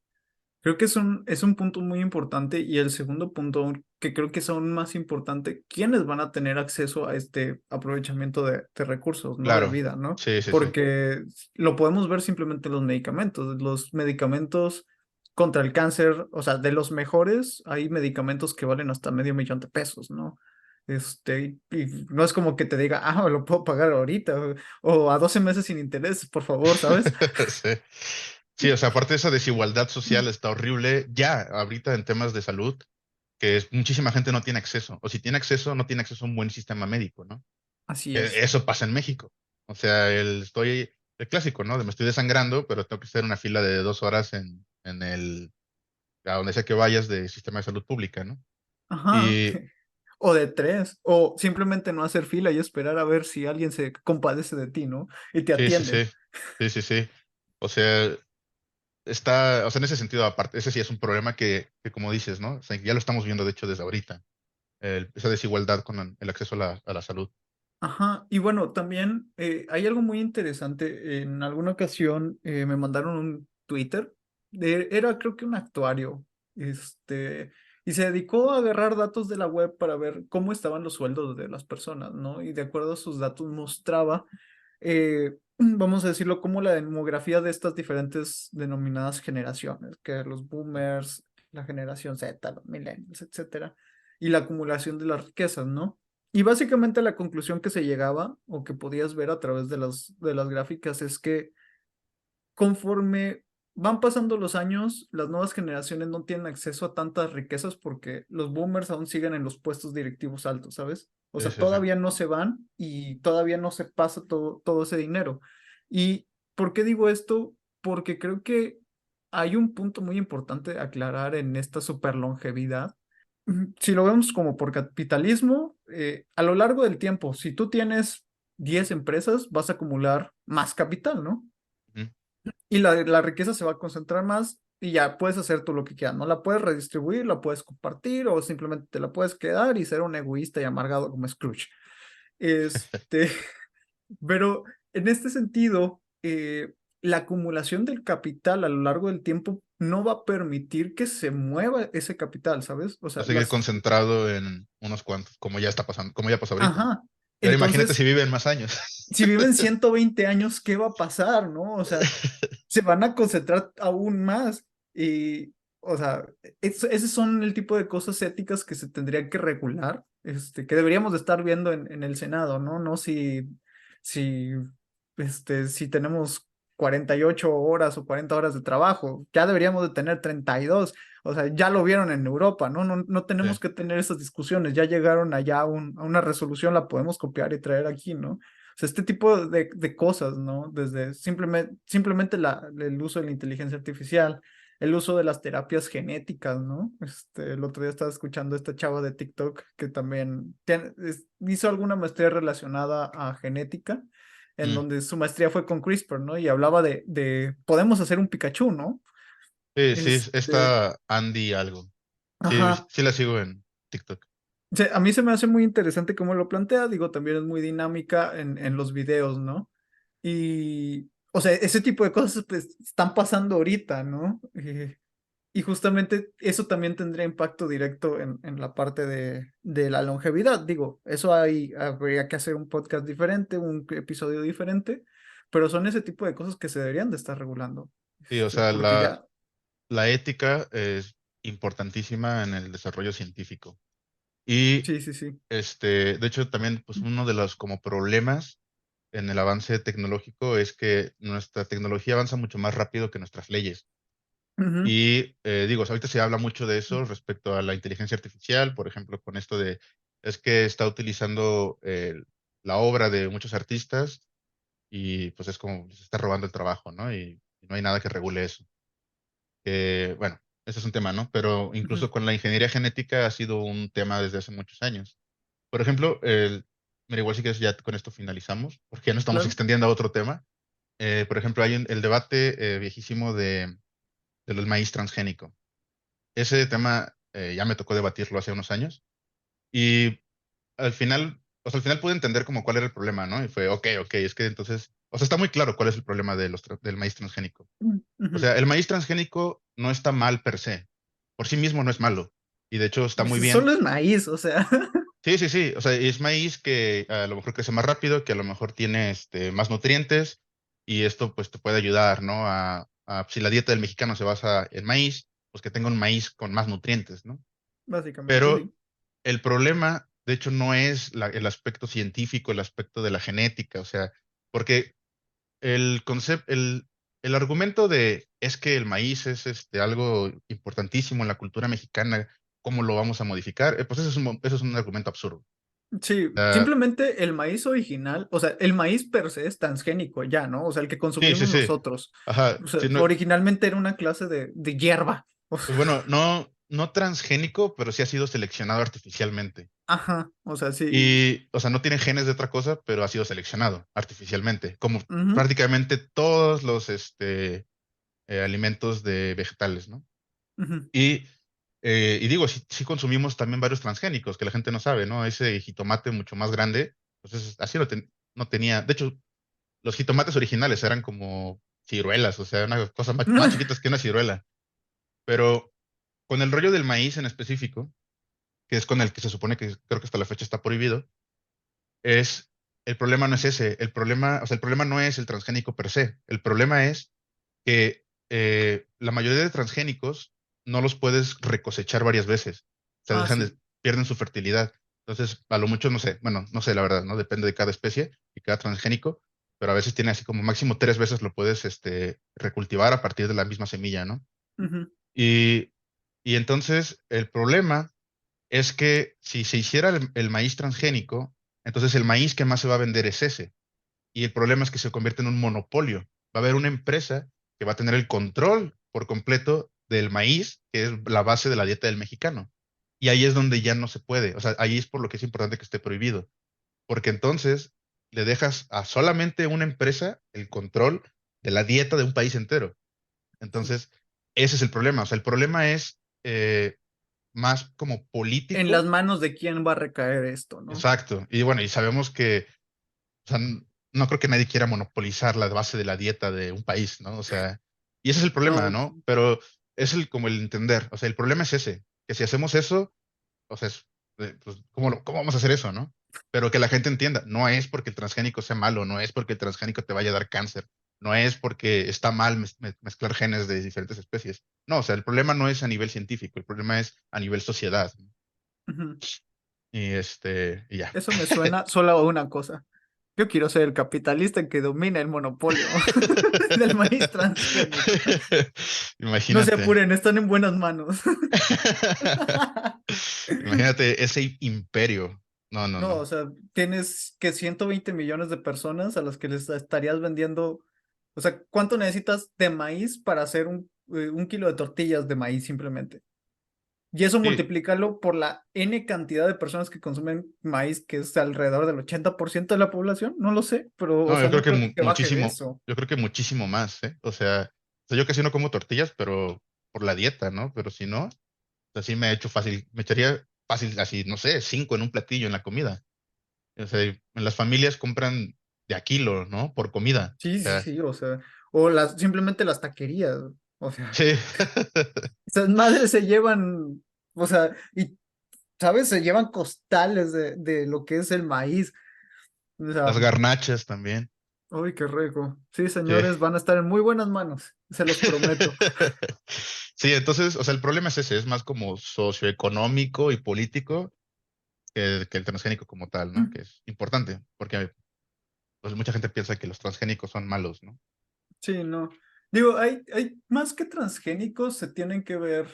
Creo que es un punto muy importante y el segundo punto que creo que es aún más importante, ¿quiénes van a tener acceso a este aprovechamiento de recursos, ¿no? De
Claro,
vida, ¿no?
sí, sí, sí.
Porque lo podemos ver simplemente en los medicamentos contra el cáncer, o sea, de los mejores, hay medicamentos que valen hasta medio millón de pesos, ¿no? Y no es como que te diga, lo puedo pagar ahorita, o a 12 meses sin interés, por favor, ¿sabes?
Sí. Sí, o sea, aparte de esa desigualdad social está horrible ya ahorita en temas de salud, que muchísima gente no tiene acceso, o si tiene acceso, no tiene acceso a un buen sistema médico, ¿no?
Así es.
Eso pasa en México. O sea, el clásico, ¿no? De me estoy desangrando, pero tengo que hacer una fila de 2 horas a donde sea que vayas de sistema de salud pública, ¿no?
Ajá.
Y
O de tres, o simplemente no hacer fila y esperar a ver si alguien se compadece de ti, ¿no? Y te
sí, sí, sí,
atienden.
sí, sí, sí. O sea, o sea, en ese sentido, aparte, ese sí es un problema que como dices, ¿no? O sea, ya lo estamos viendo, de hecho, desde ahorita, esa desigualdad con el acceso a la salud.
Ajá, y bueno, también hay algo muy interesante. En alguna ocasión me mandaron un Twitter, era creo que un actuario, y se dedicó a agarrar datos de la web para ver cómo estaban los sueldos de las personas, ¿no? Y de acuerdo a sus datos mostraba, vamos a decirlo, como la demografía de estas diferentes denominadas generaciones, que los boomers, la generación Z, los millennials, etcétera, y la acumulación de las riquezas, ¿no? Y básicamente la conclusión que se llegaba o que podías ver a través de las gráficas es que conforme van pasando los años, las nuevas generaciones no tienen acceso a tantas riquezas porque los boomers aún siguen en los puestos directivos altos, ¿sabes? O
Sí,
sea,
sí, sí.
todavía no se van y todavía no se pasa todo ese dinero. ¿Y por qué digo esto? Porque creo que hay un punto muy importante a aclarar en esta superlongevidad. Si lo vemos como por capitalismo, a lo largo del tiempo, si tú tienes 10 empresas, vas a acumular más capital, ¿no?
Ujú.
Y la riqueza se va a concentrar más y ya puedes hacer tú lo que quieras, ¿no? La puedes redistribuir, la puedes compartir o simplemente te la puedes quedar y ser un egoísta y amargado como Scrooge. Este, pero en este sentido, la acumulación del capital a lo largo del tiempo no va a permitir que se mueva ese capital, ¿sabes? O
Va
sea,
a seguir concentrado en unos cuantos, como ya está pasando, como ya pasó ahorita.
Ajá.
Y ahora imagínate si
Entonces,
viven más años.
si viven 120 años, ¿qué va a pasar, no? O sea, se van a concentrar aún más. Y, o sea, esos son el tipo de cosas éticas que se tendrían que regular, que deberíamos de estar viendo en el Senado, ¿no? No si, si tenemos 48 horas o 40 horas de trabajo, ya deberíamos de tener 32. O sea, ya lo vieron en Europa, ¿no? No tenemos
Sí,
que tener esas discusiones, ya llegaron allá a una resolución, la podemos copiar y traer aquí, ¿no? O sea, este tipo de cosas, ¿no? Desde simplemente el uso de la inteligencia artificial, el uso de las terapias genéticas, ¿no? El otro día estaba escuchando a esta chava de TikTok que también hizo alguna maestría relacionada a genética, en
mm.
donde su maestría fue con CRISPR, ¿no? Y hablaba podemos hacer un Pikachu, ¿no?
Sí, sí,
Este,
está Andy algo. Sí,
ajá.
sí la sigo en TikTok.
A mí se me hace muy interesante cómo lo plantea, digo, también es muy dinámica en los videos, ¿no? Y, o sea, ese tipo de cosas pues están pasando ahorita, ¿no? Y justamente eso también tendría impacto directo en la parte de la longevidad. Digo, habría que hacer un podcast diferente, un episodio diferente, pero son ese tipo de cosas que se deberían de estar regulando.
Sí, o sea,
Porque ya,
la ética es importantísima en el desarrollo científico. Y
sí, sí, sí.
de hecho, también, pues uno de los como problemas en el avance tecnológico es que nuestra tecnología avanza mucho más rápido que nuestras leyes.
Ujú,
Y digo, ahorita se habla mucho de eso respecto a la inteligencia artificial, por ejemplo, con esto es que está utilizando la obra de muchos artistas y pues es como se está robando el trabajo, ¿no? Y no hay nada que regule eso. Bueno, ese es un tema, ¿no? Pero
ujú.
incluso con la ingeniería genética ha sido un tema desde hace muchos años. Por ejemplo, mira, igual si quieres ya con esto finalizamos, porque ya nos estamos
Claro,
extendiendo a otro tema. Por ejemplo, hay el debate viejísimo del maíz transgénico. Ese tema ya me tocó debatirlo hace unos años y al final, o sea, al final pude entender como cuál era el problema, ¿no? Y fue, ok, ok, es que entonces, o sea, está muy claro cuál es el problema del maíz transgénico. O
ujú.
sea, el maíz transgénico no está mal per se. Por sí mismo no es malo. Y de hecho está
Pues
muy
solo
bien.
es maíz, o sea.
Sí, sí, sí. O sea, es maíz que a lo mejor crece más rápido, que a lo mejor tiene más nutrientes y esto pues te puede ayudar, ¿no? Si la dieta del mexicano se basa en maíz, pues que tenga un maíz con más nutrientes, ¿no?
Básicamente,
Pero
sí.
el problema de hecho, no es el aspecto científico, el aspecto de la genética, o sea, porque el argumento de es que el maíz es algo importantísimo en la cultura mexicana, ¿cómo lo vamos a modificar? Pues eso es un argumento absurdo.
Sí,
Ah,
simplemente el maíz original, o sea, el maíz per se es transgénico ya, ¿no? O sea, el que
sí, sí,
consumimos
sí.
nosotros.
Ajá.
O sea,
Sí, no,
originalmente era una clase de hierba.
pues bueno, no transgénico, pero sí ha sido seleccionado artificialmente.
Ajá, o sea, sí.
Y, o sea, no tiene genes de otra cosa, pero ha sido seleccionado artificialmente, como
Ujú,
prácticamente todos los alimentos de vegetales, ¿no?
ujú.
Y, y digo, sí consumimos también varios transgénicos que la gente no sabe, ¿no? Ese jitomate mucho más grande, pues así no tenía. De hecho, los jitomates originales eran como ciruelas, o sea, una cosa más chiquitas que una ciruela. Pero con el rollo del maíz en específico, que es con el que se supone que creo que hasta la fecha está prohibido, es, el problema no es ese, el problema, o sea, el problema no es el transgénico per se, el problema es que la mayoría de transgénicos no los puedes recosechar varias veces, o sea,
Ah, sí.
pierden su fertilidad. Entonces, a lo mucho, no sé, bueno, no sé la verdad, ¿no? Depende de cada especie y cada transgénico, pero a veces tiene así como máximo 3 veces lo puedes recultivar a partir de la misma semilla, ¿no?
Ujú.
Y, y entonces el problema es que si se hiciera el maíz transgénico, entonces el maíz que más se va a vender es ese. Y el problema es que se convierte en un monopolio. Va a haber una empresa que va a tener el control por completo del maíz, que es la base de la dieta del mexicano. Y ahí es donde ya no se puede. O sea, ahí es por lo que es importante que esté prohibido. Porque entonces le dejas a solamente una empresa el control de la dieta de un país entero. Entonces, ese es el problema. O sea, el problema es más como
En las
político.
manos de quién va a recaer esto, ¿no?
Exacto. Y bueno, y sabemos que, o sea, no creo que nadie quiera monopolizar la base de la dieta de un país, ¿no? O sea, y ese es el problema,
No.
¿no? Pero es como el entender. O sea, el problema es ese, que si hacemos eso, o sea, pues, ¿cómo vamos a hacer eso, no? Pero que la gente entienda, no es porque el transgénico sea malo, no es porque el transgénico te vaya a dar cáncer, no es porque está mal mezclar genes de diferentes especies. No, o sea, el problema no es a nivel científico, el problema es a nivel sociedad, ¿no?
Ujú.
Y ya.
Eso me suena solo a una cosa. Yo quiero ser el capitalista que domina el monopolio del maíz transgénico. No se
Imagínate.
apuren, están en buenas manos.
Imagínate ese imperio. No, no,
No, o
no.
sea, tienes que 120 millones de personas a las que les estarías vendiendo. O sea, ¿cuánto necesitas de maíz para hacer un kilo de tortillas de maíz simplemente? Y eso
Sí,
multiplícalo por la N cantidad de personas que consumen maíz, que es alrededor del 80% de la población. No lo sé, pero, o
no, yo
sea,
creo
no
que
creo que baje de eso.
yo creo que muchísimo más, ¿eh? O sea, yo casi no como tortillas, pero por la dieta, ¿no? Pero si no, o sea, sí me he hecho fácil, me echaría fácil, así, no sé, 5 en un platillo en la comida. O sea, en las familias compran de a kilo, ¿no? Por comida.
Sí,
O
sí,
sea,
sí, o sea, simplemente las taquerías, o sea,
sí.
esas madres se llevan, o sea, y, ¿sabes? Se llevan costales de lo que es el maíz, o
Las
sea,
garnachas también.
uy, qué rico. Sí,
Sí.
señores, van a estar en muy buenas manos, se los prometo.
Sí, entonces, o sea, el problema es ese, es más como socioeconómico y político que el transgénico como tal, ¿no? Que es importante, porque pues, mucha gente piensa que los transgénicos son malos, ¿no?
Sí, no. Digo, hay más que transgénicos, se tienen que ver,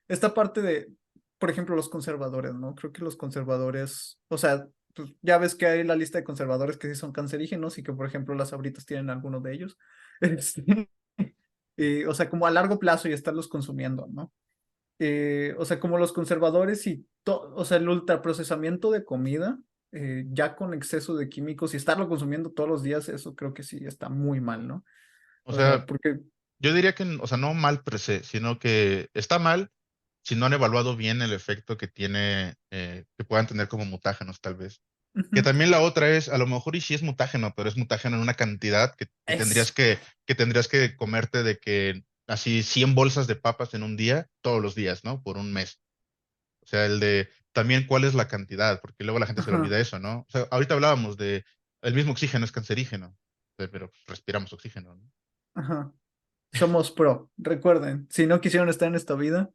esta parte de, por ejemplo, los conservadores, ¿no? Creo que los conservadores, o sea, pues, ya ves que hay la lista de conservadores que sí son cancerígenos y que, por ejemplo, las Sabritas tienen algunos de ellos. Este, o sea, como a largo plazo y estarlos consumiendo, ¿no? O sea, como los conservadores y, o sea, el ultraprocesamiento de comida, ya con exceso de químicos y estarlo consumiendo todos los días, eso creo que sí está muy mal, ¿no?
O
O sea,
sea,
porque
yo diría que, o sea, no mal per se, sino que está mal si no han evaluado bien el efecto que tiene, que puedan tener como mutágenos, tal vez. Que
ujú,
también la otra es, a lo mejor y sí es mutágeno, pero es mutágeno en una cantidad
eso.
que tendrías que comerte de que así 100 bolsas de papas en un día, todos los días, ¿no? Por un mes. O sea, el de también cuál es la cantidad, porque luego la gente se le
Ajá,
olvida eso, ¿no? O sea, ahorita hablábamos de el mismo oxígeno es cancerígeno, pero pues, respiramos oxígeno, ¿no?
ajá. Somos pro. Recuerden, si no quisieron estar en esta vida,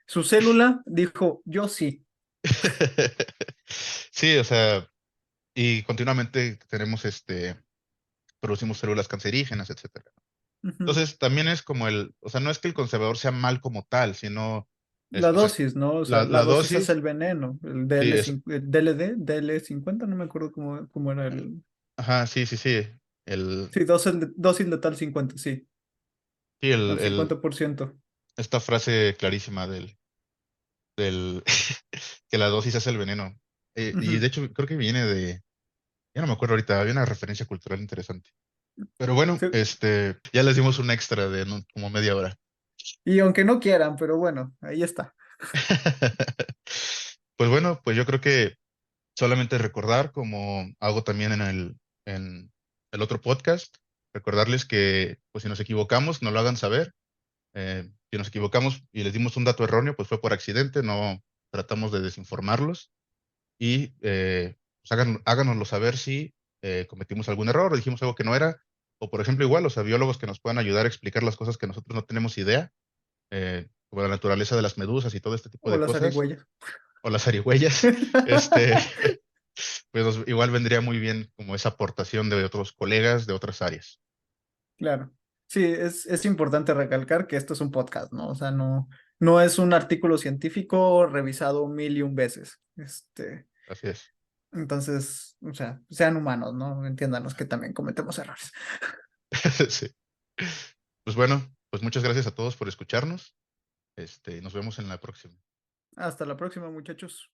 su célula dijo, yo sí.
Sí, o sea, y continuamente tenemos producimos células cancerígenas, etcétera.
Ujú.
Entonces, también es como o sea, no es que el conservador sea mal como tal, sino,
La
o sea,
dosis, ¿no? O sea, la
la
dosis es el
dosis,
veneno. El
sí,
el DLD, DL50, no me acuerdo cómo era el.
ajá, sí, sí, sí, el,
Sí, dosis letal 50, sí,
sí,
al 50%.
esta frase clarísima del, que la dosis es el veneno. Y de
Ujú.
hecho, creo que viene ya no me acuerdo ahorita, había una referencia cultural interesante. Pero bueno,
Sí.
ya les dimos un extra de como media hora.
Y aunque no quieran, pero bueno, ahí está.
Pues bueno, pues yo creo que solamente recordar, como hago también en el otro podcast, recordarles que pues si nos equivocamos, no lo hagan saber. Si nos equivocamos y les dimos un dato erróneo, pues fue por accidente, no tratamos de desinformarlos y pues háganoslo saber si cometimos algún error o dijimos algo que no era, o por ejemplo igual, o sea, biólogos que nos puedan ayudar a explicar las cosas que nosotros no tenemos idea, como la naturaleza de las medusas y todo este tipo
O
de
las
cosas,
zarigüeyas.
o las zarigüeyas, este, pues igual vendría muy bien como esa aportación de otros colegas de otras áreas.
Claro. Sí, es importante recalcar que esto es un podcast, ¿no? O sea, no es un artículo científico revisado mil y un veces.
Así es.
Entonces, o sea, sean humanos, ¿no? Entiéndanos que también cometemos errores.
Sí. Pues bueno, pues muchas gracias a todos por escucharnos. Nos vemos en la próxima.
Hasta la próxima, muchachos.